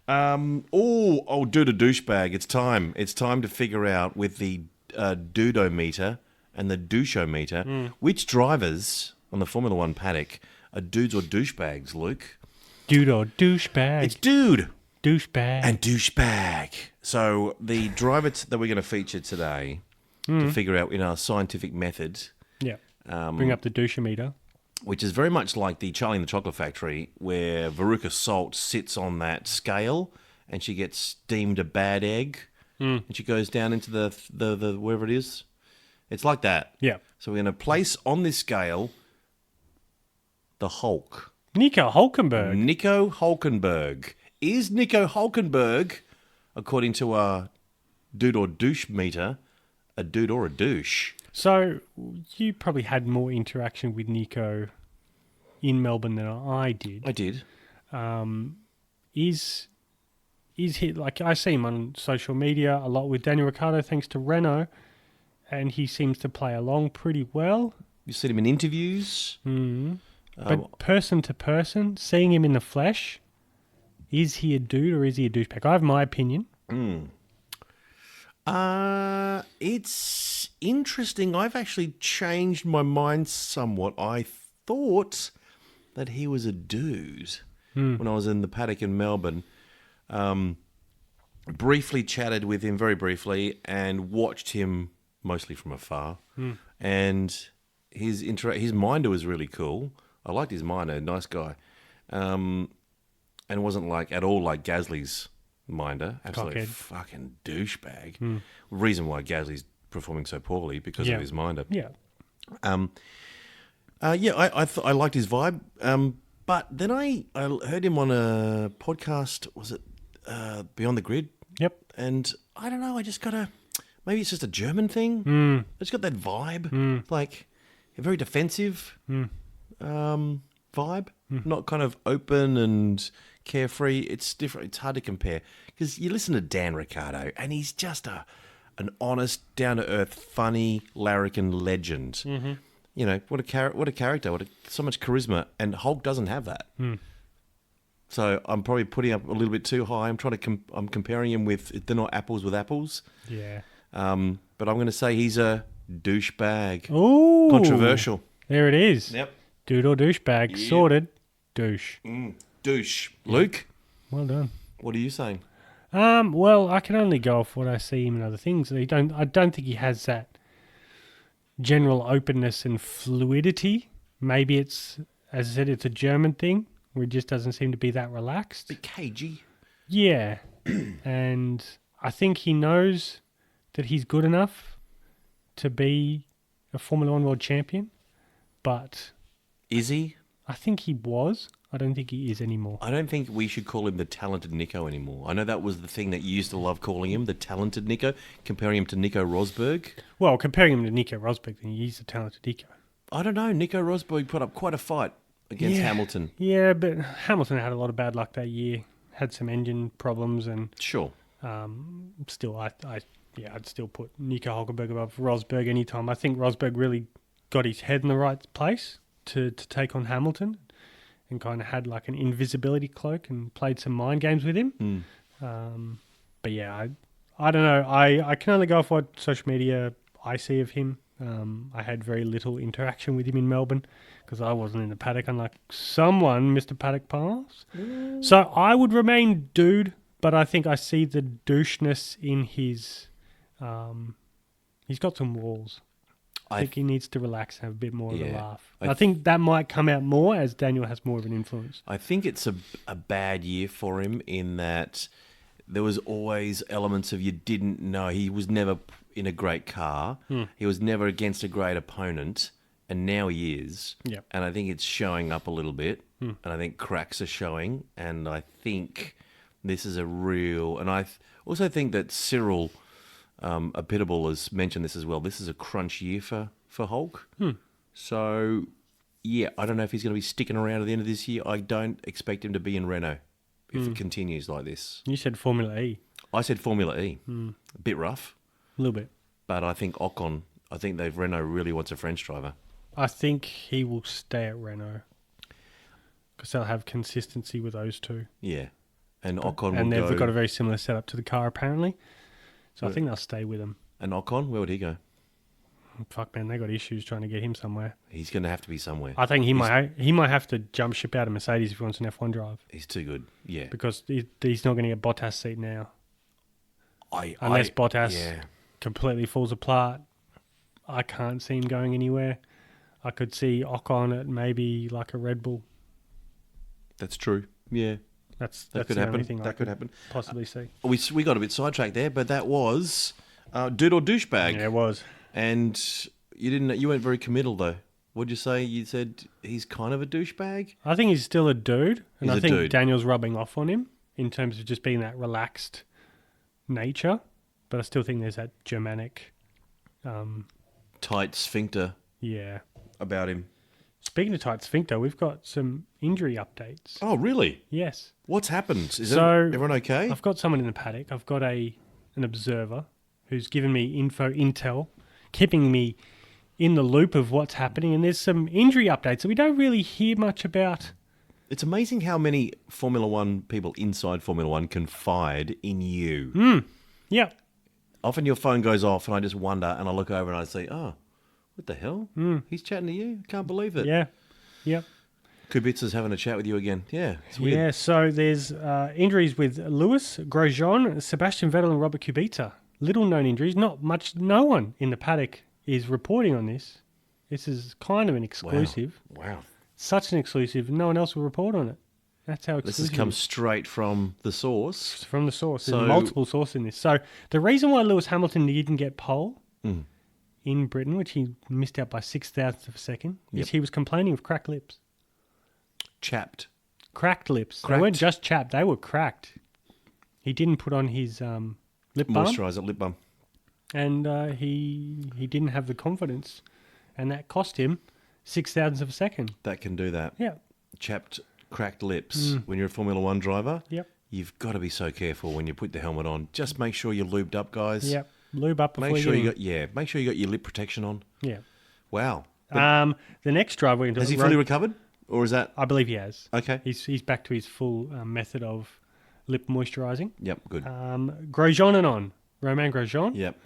Dude a douchebag. It's time. It's time to figure out with the dudo-meter and the douche-o-meter which drivers on the Formula One paddock are dudes or douchebags, Luke. Dude or douchebag. It's dude Douchebag. and douchebag. So the driver that we're going to feature today to figure out in our scientific method, Yeah. Bring up the douche-meter. which is very much like the Charlie and the Chocolate Factory, where Veruca Salt sits on that scale and she gets deemed a bad egg, and she goes down into the wherever it is. It's like that. Yeah. So we're going to place on this scale the Hulk. Nico Hulkenberg. Nico Hulkenberg. Is Nico Hulkenberg, according to our dude or douche meter, a dude or a douche? So you probably had more interaction with Nico in Melbourne than I did. I did. Is he, like, I see him on social media a lot with Daniel Ricciardo thanks to Renault, and he seems to play along pretty well. You've seen him in interviews. But person to person, seeing him in the flesh, is he a dude or is he a douchebag? I have my opinion. It's interesting. I've actually changed my mind somewhat. I thought that he was a dude when I was in the paddock in Melbourne. Briefly chatted with him, very briefly, and watched him mostly from afar. And his minder was really cool. I liked his minder, nice guy. And it wasn't like at all like Gasly's minder. Absolutely Cockhead. fucking douchebag. Reason why Gasly's performing so poorly because of his minder. Yeah. I liked his vibe. But then I heard him on a podcast. Was it Beyond the Grid? Yep. And I don't know. I just gotta. Maybe it's just a German thing. I just got that vibe, like a very defensive vibe, not kind of open and carefree. It's different. It's hard to compare because you listen to Dan Ricciardo, and he's just an honest, down to earth, funny larrikin legend. You know what a character, so much charisma, and Hulk doesn't have that. So I'm probably putting up a little bit too high. I'm comparing him with, they're not apples with apples. Yeah. But I'm going to say he's a douchebag. Ooh. Controversial. There it is. Yep. Dude or douchebag. Yeah. Sorted. Douche. Douche. Luke, Well done. what are you saying? Well, I can only go off what I see him in other things. I don't think he has that general openness and fluidity. Maybe it's, as I said, it's a German thing where he just doesn't seem to be that relaxed. Bit cagey. Yeah. And I think he knows that he's good enough to be a Formula One world champion, but Is he? I think he was. I don't think he is anymore. I don't think we should call him the talented Nico anymore. I know that was the thing that you used to love calling him, the talented Nico, comparing him to Nico Rosberg. Well, comparing him to Nico Rosberg, then he's a talented Nico. I don't know. Nico Rosberg put up quite a fight against Hamilton. Yeah, but Hamilton had a lot of bad luck that year. Had some engine problems, and Sure. still, I'd still put Nico Hulkenberg above Rosberg anytime. I think Rosberg really got his head in the right place to take on Hamilton, and kind of had like an invisibility cloak and played some mind games with him. But yeah, I don't know. I can only go off what social media I see of him. I had very little interaction with him in Melbourne because I wasn't in the paddock, unlike someone, Mr. Paddock Pass. So I would remain dude, but I think I see the doucheness in his... he's got some walls. I think he needs to relax and have a bit more of a laugh. I think that might come out more as Daniel has more of an influence. I think it's a bad year for him in that there was always elements of you didn't know. He was never in a great car. He was never against a great opponent, and now he is. Yep. And I think it's showing up a little bit, and I think cracks are showing, and I think this is a real... And I also think that Cyril... Pitable has mentioned this as well. This is a crunch year for Hulk. So, yeah, I don't know if he's going to be sticking around at the end of this year. I don't expect him to be in Renault if it continues like this. You said Formula E. I said Formula E. A bit rough. A little bit. But I think Ocon, Renault really wants a French driver. I think he will stay at Renault because they'll have consistency with those two. Yeah. And Ocon and will go... they've got a very similar setup to the car, apparently. So I think they'll stay with him. And Ocon, where would he go? Fuck, man, they got issues trying to get him somewhere. He's going to have to be somewhere. I think he might have to jump ship out of Mercedes if he wants an F1 drive. He's too good, yeah. Because he's not going to get Bottas' seat now. Unless Bottas completely falls apart, I can't see him going anywhere. I could see Ocon at maybe like a Red Bull. That's true, yeah. That's could the happen. only thing I could could happen. possibly see. We got a bit sidetracked there, but that was dude or douchebag. Yeah, it was. And you weren't very committal though. What'd you say? You said he's kind of a douchebag? I think he's still a dude, and He's I think dude. Daniel's rubbing off on him in terms of just being that relaxed nature. But I still think there's that Germanic, Tight sphincter yeah. about him. Speaking of tight sphincter, we've got some injury updates. Oh, really? Yes. What's happened? Is So, everyone okay? I've got someone in the paddock. I've got an observer who's given me intel, keeping me in the loop of what's happening. And there's some injury updates that we don't really hear much about. It's amazing how many Formula One people inside Formula One confide in you. Yeah. Often your phone goes off and I just wonder and I look over and I say, oh, what the hell? He's chatting to you? Can't believe it. Yeah. Yep. Kubitza's having a chat with you again. Yeah, it's weird. Yeah, so there's injuries with Lewis, Grosjean, Sebastian Vettel and Robert Kubica. Little known injuries. No one in the paddock is reporting on this. This is kind of an exclusive. Wow. Such an exclusive. No one else will report on it. That's how This exclusive has come straight from the source. from the source. So- There's multiple sources in this. So the reason why Lewis Hamilton didn't get pole in Britain, which he missed out by 6,000th of a second, is he was complaining of cracked lips. Chapped. Cracked lips. Cracked. They weren't just chapped, they were cracked. He didn't put on his lip balm, Moisturiser, lip balm. and he didn't have the confidence, and that cost him 6,000th of a second. That can do that. Yeah. Chapped, cracked lips. When you're a Formula One driver, Yep. you've got to be so careful when you put the helmet on. Just make sure you're lubed up, guys. Yep. Lube up before Make sure you you get got make sure you got your lip protection on. in. Yeah. Wow. The next driver we're going to Has he fully recovered, or is that I believe he has. okay? He's back to his full method of lip moisturising. Yep, good. Grosjean and on. Romain Grosjean. Yep.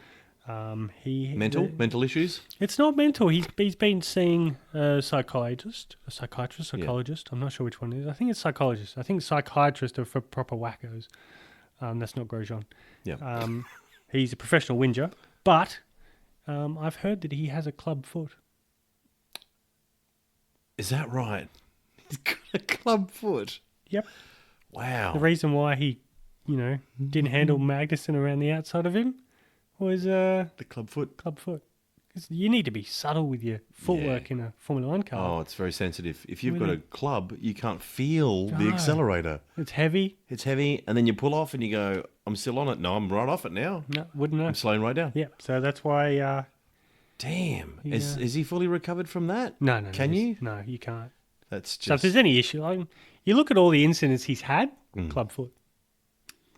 He Mental issues. It's not mental. He's been seeing a psychologist. I'm not sure which one it is. I think it's psychologist. I think psychiatrists are for proper wackos. That's not Grosjean. Yeah. He's a professional whinger, but I've heard that he has a club foot. Is that right? He's got a club foot. Yep. Wow. The reason why he, didn't handle Magnussen around the outside of him was The club foot. club foot. 'Cause you need to be subtle with your footwork in a Formula One car. Oh, it's very sensitive. If you've got Really? a club, you can't feel the No. accelerator. It's heavy. It's heavy, and then you pull off and you go, I'm still on it. No, I'm right off it now. No, wouldn't know. I'm slowing right down. Yeah, so that's why. Damn. Yeah. Is he fully recovered from that? No. Can you? No, you can't. That's So if just... there's any issue, you look at all the incidents he's had, club foot.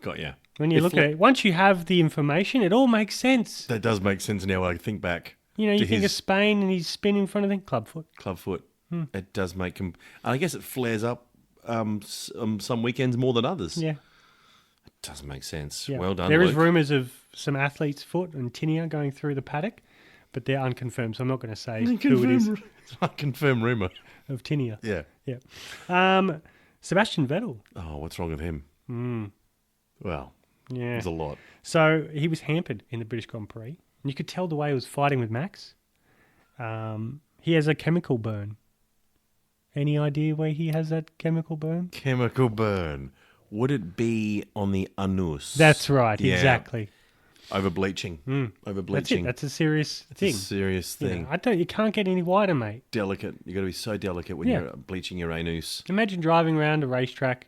Got ya. When you If look lo- at it, once you have the information, it all makes sense. That does make sense now when I think back. You to think of his Spain and he's spin in front of the club foot. club foot. It does make him... I guess it flares up some weekends more than others. Yeah. It does make sense. Yeah. Well done, There is Luke. rumours of some athlete's foot and tinea going through the paddock, but they're unconfirmed, so I'm not going to say who it is It's a confirmed rumour. of tinea. Yeah. Yeah. Sebastian Vettel. Oh, what's wrong with him? Well, Yeah. there's a lot. So he was hampered in the British Grand Prix. And you could tell the way he was fighting with Max. He has a chemical burn. Any idea where he has that chemical burn? Chemical burn. Would it be on the anus? That's right, Yeah. exactly. Over bleaching. Over That's it. bleaching. That's a serious It's thing. a serious You thing. know, you can't get any wider, mate. Delicate. You got to be so delicate when Yeah. you're bleaching your anus. Imagine driving around a racetrack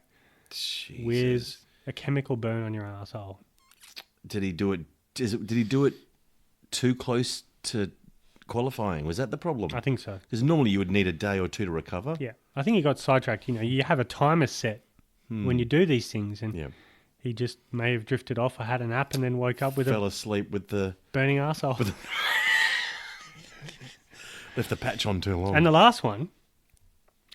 Jesus. with a chemical burn on your arsehole. Did he do it? Did he do it too close to qualifying? Was that the problem? I think so. Because normally you would need a day or two to recover. Yeah. I think he got sidetracked. You know, you have a timer set when you do these things, and Yeah. he just may have drifted off or had a nap and then woke up with Fell a asleep with the burning arsehole. left the patch on too long. And the last one,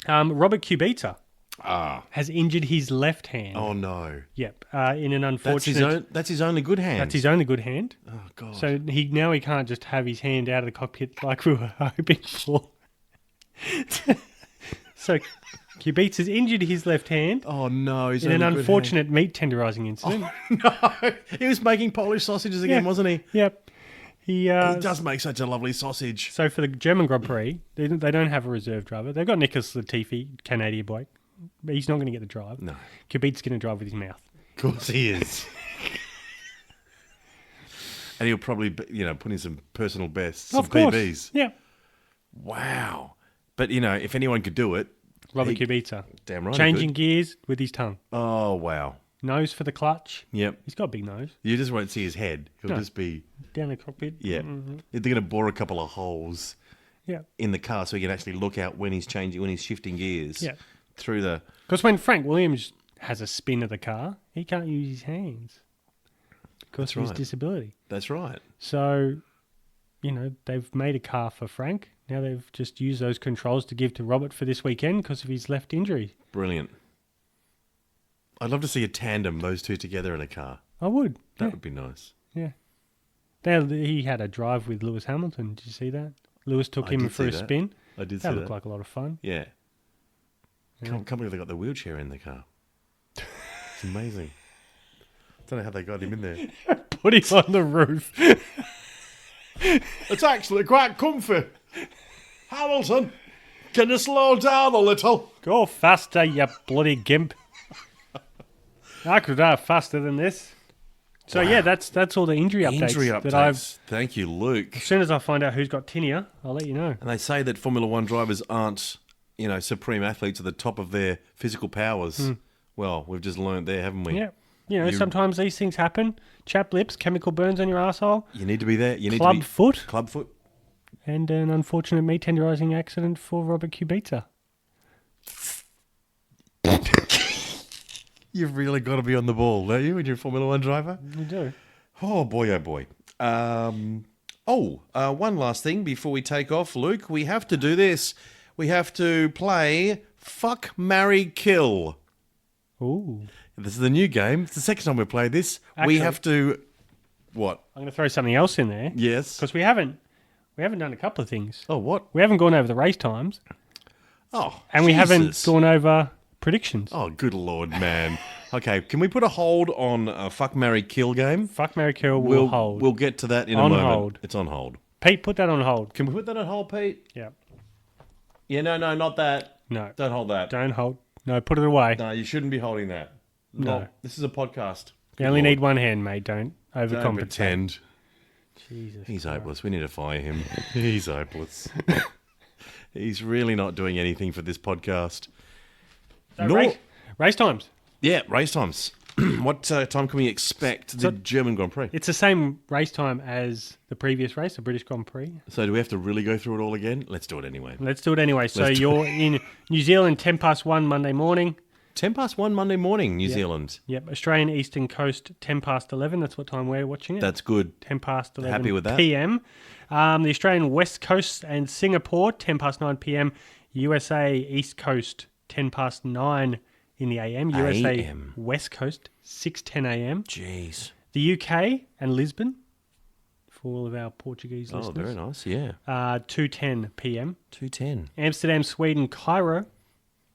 Robert Kubica Ah. has injured his left hand. Oh no. Yep. In an That's unfortunate. his only good hand. That's his only good hand. Oh god. So he can't just have his hand out of the cockpit like we were hoping for. So Kubica's injured his left hand oh no. He's in an only good unfortunate meat tenderising incident. hand. No. He was making Polish sausages again, Yeah. wasn't he? Yep. He He does make such a lovely sausage. So for the German Grand Prix, they don't have a reserve driver. They've got Nicholas Latifi, Canadian bloke, but he's not going to get the drive. No. Kubica's going to drive with his mouth. Of course he is. And he'll probably, put in some personal bests, some Of course. PBs. Yeah. Wow. But, if anyone could do it, Robert Kubica. damn right he Changing could. gears with his tongue. Oh, wow. Nose for the clutch. Yep. He's got a big nose. You just won't see his head. He'll No. just be, Down the cockpit. yeah. They're going to bore a couple of holes Yeah. in the car so he can actually look out when he's shifting gears. Yeah. Through the... Because when Frank Williams has a spin of the car, he can't use his hands because That's of his right. disability. That's right. So, they've made a car for Frank. Now they've just used those controls to give to Robert for this weekend because of his left injury. Brilliant. I'd love to see a tandem, those two together in a car. I would. That would be nice. Yeah. He had a drive with Lewis Hamilton. Did you see that? Lewis took I him did for a see that. spin. I did see That that. looked like a lot of fun. Yeah. Can't believe they got the wheelchair in the car. It's amazing. Don't know how they got him in there. Put him on the roof. It's actually quite comfy. Hamilton, can you slow down a little? Go faster, you bloody gimp. I could drive faster than this. So yeah, that's all the injury updates. Injury updates. That I've. Thank you, Luke. As soon as I find out who's got tinea, I'll let you know. And they say that Formula One drivers aren't, supreme athletes at the top of their physical powers. Well, we've just learned there, haven't we? Yeah. Sometimes these things happen. Chapped lips, chemical burns on your asshole, You need to be there. You need club to be foot, clubfoot. and an unfortunate meat tenderising accident for Robert Kubica. You've really got to be on the ball, don't you, when you're a Formula One driver? You do. Oh, boy, oh, boy. One last thing before we take off, Luke. We have to do this. We have to play Fuck, Marry, Kill. Ooh. This is the new game. It's the second time we've played this. We Actually- have to... What? I'm going to throw something else in there Yes. because we haven't done a couple of things. Oh, what? We haven't gone over the race times, Oh, and we haven't Jesus. gone over predictions. Oh, good Lord, man. Okay, can we put a hold on a Fuck, Marry, Kill game? Fuck, marry, kill. We'll hold. We'll get to that in On a moment. hold. It's on hold. Pete, put that on hold. Can we put that on hold, Pete? Yeah. Yeah, no, not that. No. Don't hold that. Don't hold. No, put it away. No, you shouldn't be holding that. No. This is a podcast. You only need one hand, mate. Don't Don't overcompensate. pretend. Jesus. He's hopeless. We need to fire him. He's hopeless. He's really not doing anything for this podcast. So Nor- race times. Yeah, race times. What time can we expect the German Grand Prix? It's the same race time as the previous race, the British Grand Prix. So do we have to really go through it all again? Let's do it anyway. Let's do it anyway. So Let's do you're in New Zealand, 10 past 1 Monday morning. 10 past 1 Monday morning, New Zealand. Yep. Australian Eastern Coast, 10 past 11. That's what time we're watching it. That's good. 10 past 11 Happy with that. p.m. The Australian West Coast and Singapore, 10 past 9 p.m. USA East Coast, 10 past 9 in the a.m. USA AM. West Coast, 6:10 a.m. Jeez. The UK and Lisbon, for all of our Portuguese Oh, listeners. very nice. Yeah. 2:10 p.m. 2:10. Amsterdam, Sweden, Cairo.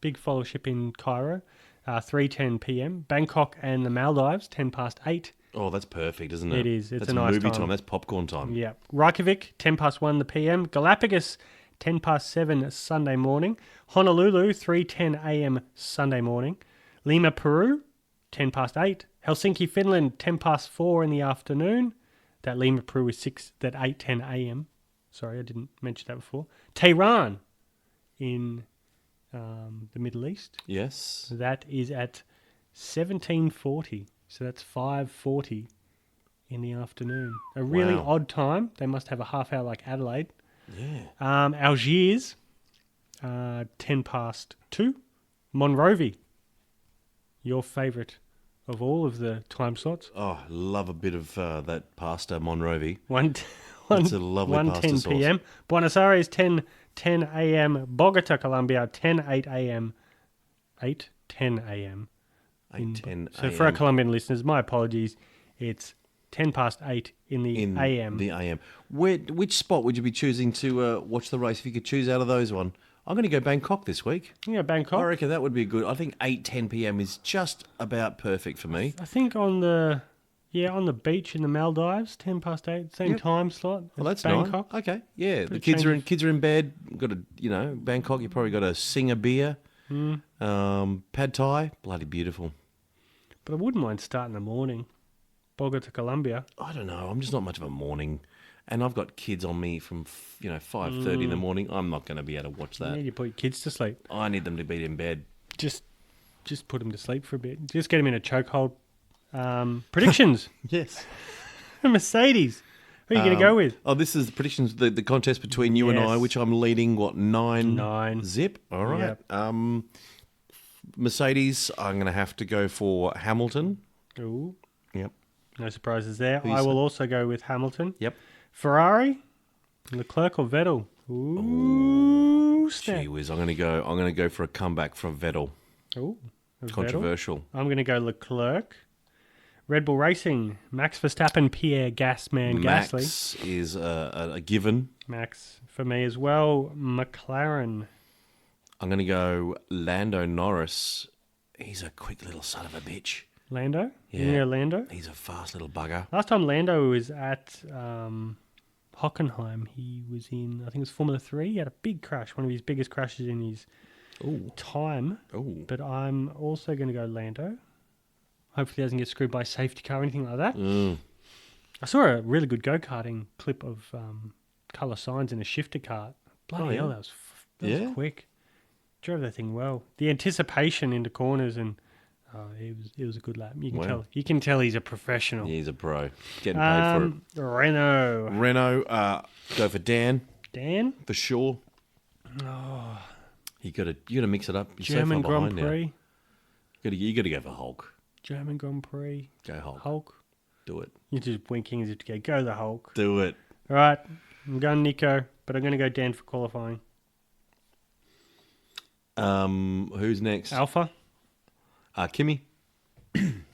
Big followership in Cairo. 3:10 p.m. Bangkok and the Maldives, 8:10. Oh, that's perfect, isn't it? It is. It's That's a nice movie time. That's popcorn time. Yeah. Reykjavik, 1:10 the p.m. Galapagos, 7:10 Sunday morning. Honolulu, 3:10 a.m. Sunday morning. Lima, Peru, 8:10. Helsinki, Finland, 4:10 in the afternoon. That Lima, Peru is 8:10 a.m. Sorry, I didn't mention that before. Tehran in the Middle East. Yes. That is at 17:40. So that's 5:40 in the afternoon. A really Wow. odd time. They must have a half hour like Adelaide. Yeah. Algiers, 2:10. Monrovia, your favourite of all of the time slots. Oh, love a bit of that pasta Monrovia. It's a lovely pasta 1:10 sauce. p.m. Buenos Aires, 10:10 a.m. Bogota, Colombia, 10:08 a.m. 8:10 a.m. 8:10 So for our Colombian listeners, my apologies. It's 8:10 in the a.m. The AM. Which spot would you be choosing to watch the race if you could choose out of those one? I'm going to go Bangkok this week. Yeah, Bangkok. I reckon that would be good. I think 8:10 p.m. is just about perfect for me. I think on the beach in the Maldives, 8:10, same Yep. time slot. Well, that's Bangkok. nice. Okay, yeah. The Bit of kids are in bed. Got a Bangkok. You probably got a Singer beer. Pad Thai, bloody beautiful. But I wouldn't mind starting in the morning. Bogota, Colombia. I don't know. I'm just not much of a morning, and I've got kids on me from 5:30 in the morning. I'm not going to be able to watch You that. need to put your kids to sleep. I need them to be in bed. Just put them to sleep for a bit. Just get them in a chokehold. Predictions. Yes. Mercedes. Who are you going to go with? Oh, this is the predictions, the contest between you and I, Yes. which I'm leading, 9 9. zip. All right. Yep. Mercedes, I'm going to have to go for Hamilton. Ooh, Yep. no surprises there. Who you I will say? also go with Hamilton. Yep. Ferrari, Leclerc or Vettel? Ooh, snap. Gee whiz, I'm going to go for a comeback from Vettel. Ooh, a Vettel. Controversial. I'm going to go Leclerc. Red Bull Racing, Max Verstappen, Pierre Gasman Gasly. Max is a given. Max for me as well. McLaren. I'm going to go Lando Norris. He's a quick little son of a bitch. Lando? Yeah. You know Lando? He's a fast little bugger. Last time Lando was at Hockenheim, he was in, I think it was Formula 3. He had a big crash, one of his biggest crashes in his time. Ooh. But I'm also going to go Lando. Hopefully he doesn't get screwed by a safety car or anything like that. I saw a really good go-karting clip of colour signs in a shifter cart. Bloody hell, that was quick. Drove that thing well. The anticipation into corners and it was a good lap. You can tell he's a professional. He's a pro. Getting paid for it. Renault, go for Dan. Dan? For sure. Oh. You got to mix it up. You're German so far Grand behind Prix. now. You got to go for Hulk. German Grand Prix. Go Hulk. Hulk. Do it. You're just winking as if to go the Hulk. Do it. All right. I'm going Nico, but I'm going to go Dan for qualifying. Who's next? Alpha. Kimi. I'm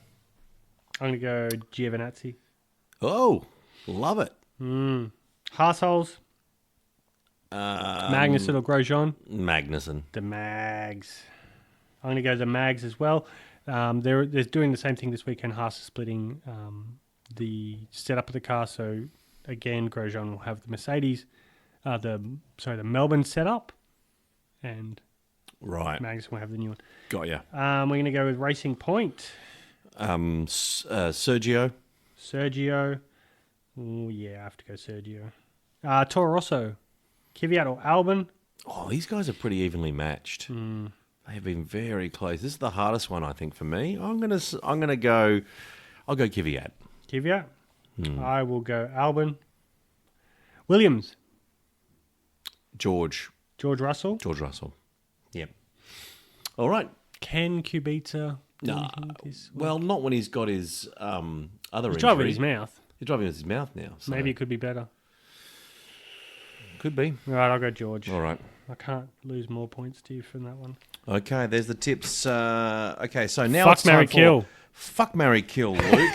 going to go Giovinazzi. Oh, love it. Haas-Holes. Magnussen or Grosjean. Magnussen. The Mags. I'm going to go the Mags as well. They're doing the same thing this weekend. Haas is splitting the setup of the car. So again, Grosjean will have the Mercedes, the Melbourne setup, and Mags will have the new one. Got ya. We're going to go with Racing Point. Sergio. Oh yeah, I have to go Sergio. Toro Rosso, Kvyat or Albon. Oh, these guys are pretty evenly matched. They have been very close. This is the hardest one, I think, for me. I'll go Kvyat. Kvyat. I will go Albon. Williams. George Russell. Yep. All right. Can Kubica do Nah. anything this week? Well, not when he's got his other He's injury. driving his mouth. He's driving with his mouth now. So Maybe it could be better. could be. All right, I'll go George. All right. I can't lose more points to you from that one. Okay, there's the tips. Okay, so now Fuck, it's time marry, for kill. Fuck, marry, kill, Luke.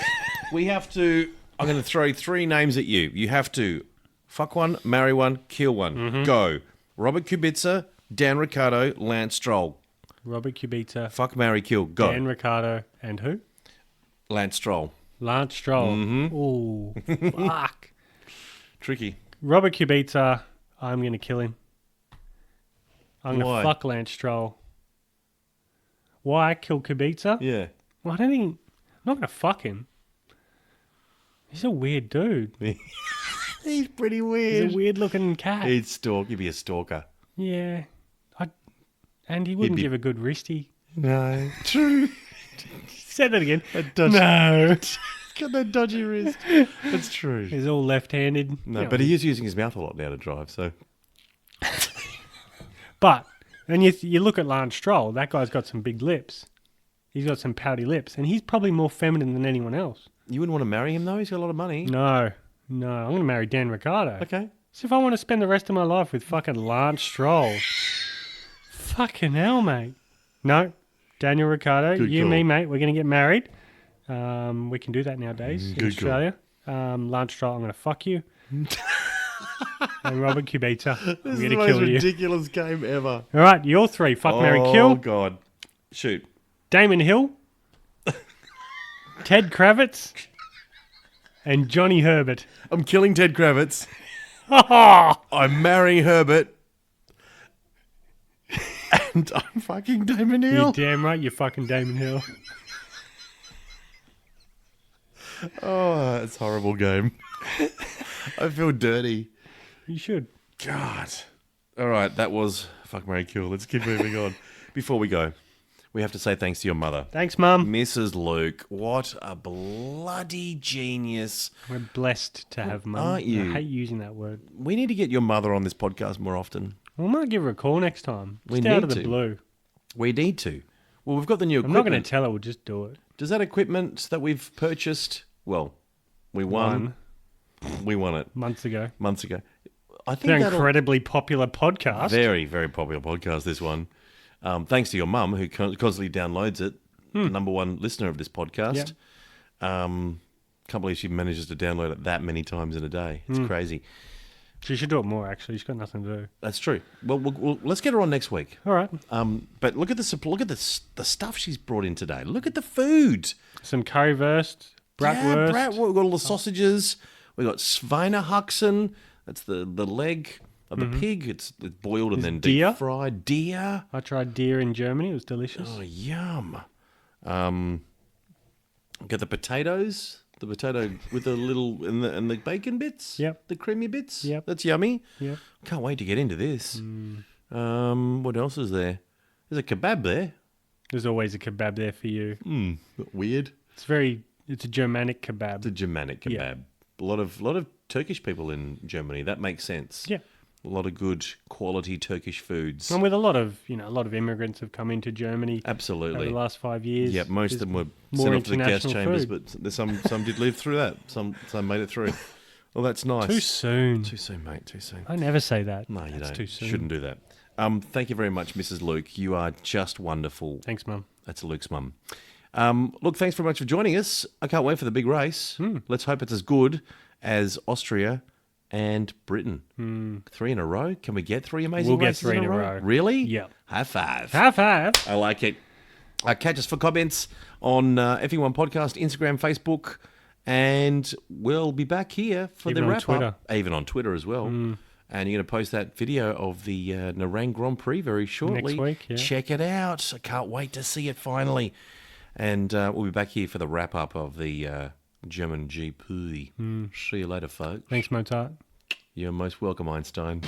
We have to I'm going to throw 3 names at you. You have to fuck one, marry one, kill one. Mm-hmm. Go. Robert Kubica, Dan Ricciardo, Lance Stroll. Robert Kubica, Fuck, marry, kill. Go. Dan Ricciardo, and who? Lance Stroll. Lance Stroll. Mm-hmm. Ooh, fuck. Tricky. Robert Kubica, I'm going to kill him. I'm going Why? to fuck Lance Stroll. Why kill Kubica? Yeah. Well, I don't think... I'm not going to fuck him. He's a weird dude. He's pretty He's weird. a weird-looking cat. He'd be a stalker. Yeah. And he wouldn't give a good wristy. No. True. Say that again. Dodgy, No. He's got that dodgy wrist. That's true. He's all left-handed. No, You know. but he is using his mouth a lot now to drive, so... But, and you look at Lance Stroll, that guy's got some big lips. He's got some pouty lips, and he's probably more feminine than anyone else. You wouldn't want to marry him, though? He's got a lot of money. No, I'm going to marry Dan Ricciardo. Okay. So if I want to spend the rest of my life with fucking Lance Stroll, fucking hell, mate. No, Daniel Ricciardo, Good you, call. me, mate, we're going to get married. We can do that nowadays in Good Australia. Lance Stroll, I'm going to fuck you. And Robert Kubica, I'm going to kill you. ridiculous game ever. All right, your 3. Fuck, marry, kill. Oh, God. Shoot. Damon Hill, Ted Kravitz, and Johnny Herbert. I'm killing Ted Kravitz. Oh, I'm marrying Herbert. And I'm fucking Damon you're Hill. damn right, you fucking Damon Hill. Oh, it's a horrible game. I feel dirty. You should. God. All right, that was Fuck, Marry, Kill. Let's keep moving on. Before we go, we have to say thanks to your mother. Thanks, Mum. Mrs. Luke, what a bloody genius. We're blessed to have Mum. Aren't you? I hate using that word. We need to get your mother on this podcast more often. I might give her a call next time. We Just out need of the to. blue. We need to. Well, we've got the new I'm equipment. not going to tell her. We'll just do it. Does that equipment that we've purchased, well, we won. We won it Months ago. months ago. I think They're that'll... incredibly popular podcast. Very, very popular podcast, this one. Thanks to your mum, who constantly downloads it. The number 1 listener of this podcast. Can't believe she manages to download it that many times in a day. It's crazy. She should do it more, actually. She's got nothing to do. That's true. Well, let's get her on next week. All right. But look at the stuff she's brought in today. Look at the food. Some currywurst, bratwurst. Yeah, bratwurst. We've got all the sausages. We've got Schweinehaxen. That's the leg of the pig. It's boiled and then deer. deep fried. Deer. I tried deer in Germany. It was delicious. Oh, yum. Got the potatoes. The potato with the little and the bacon bits. Yep. The creamy bits. Yep. That's yummy. Yep. Can't wait to get into this. What else is there? There's a kebab there. There's always a kebab there for you. Weird. It's a Germanic kebab. It's a Germanic kebab. Yeah. A lot of Turkish people in Germany. That makes sense. Yeah. A lot of good quality Turkish foods. And with a lot of immigrants have come into Germany over Absolutely. the last 5 years. Yeah, most of There's them were more sent off to the gas international chambers, food. but some did live through that. Some made it through. Well, that's nice. Too soon. Too soon, mate. Too soon. I never say that. No, you That's don't. too soon. Shouldn't do that. Thank you very much, Mrs. Luke. You are just wonderful. Thanks, Mum. That's Luke's mum. Look, thanks very much for joining us. I can't wait for the big race. Let's hope it's as good as Austria and Britain. 3 in a row. Can we get 3 amazing We'll get races 3 in a row. Really? Yeah. High five. High five. I like it. Catch us for comments on F1 Podcast, Instagram, Facebook, and we'll be back here for Even the on wrap Twitter. up. Even on Twitter as well. And you're going to post that video of the Nerang Grand Prix very shortly. Next week, yeah. Check it out. I can't wait to see it finally. And we'll be back here for the wrap up of the German GP. See you later, folks. Thanks, Mozart. You're most welcome, Einstein.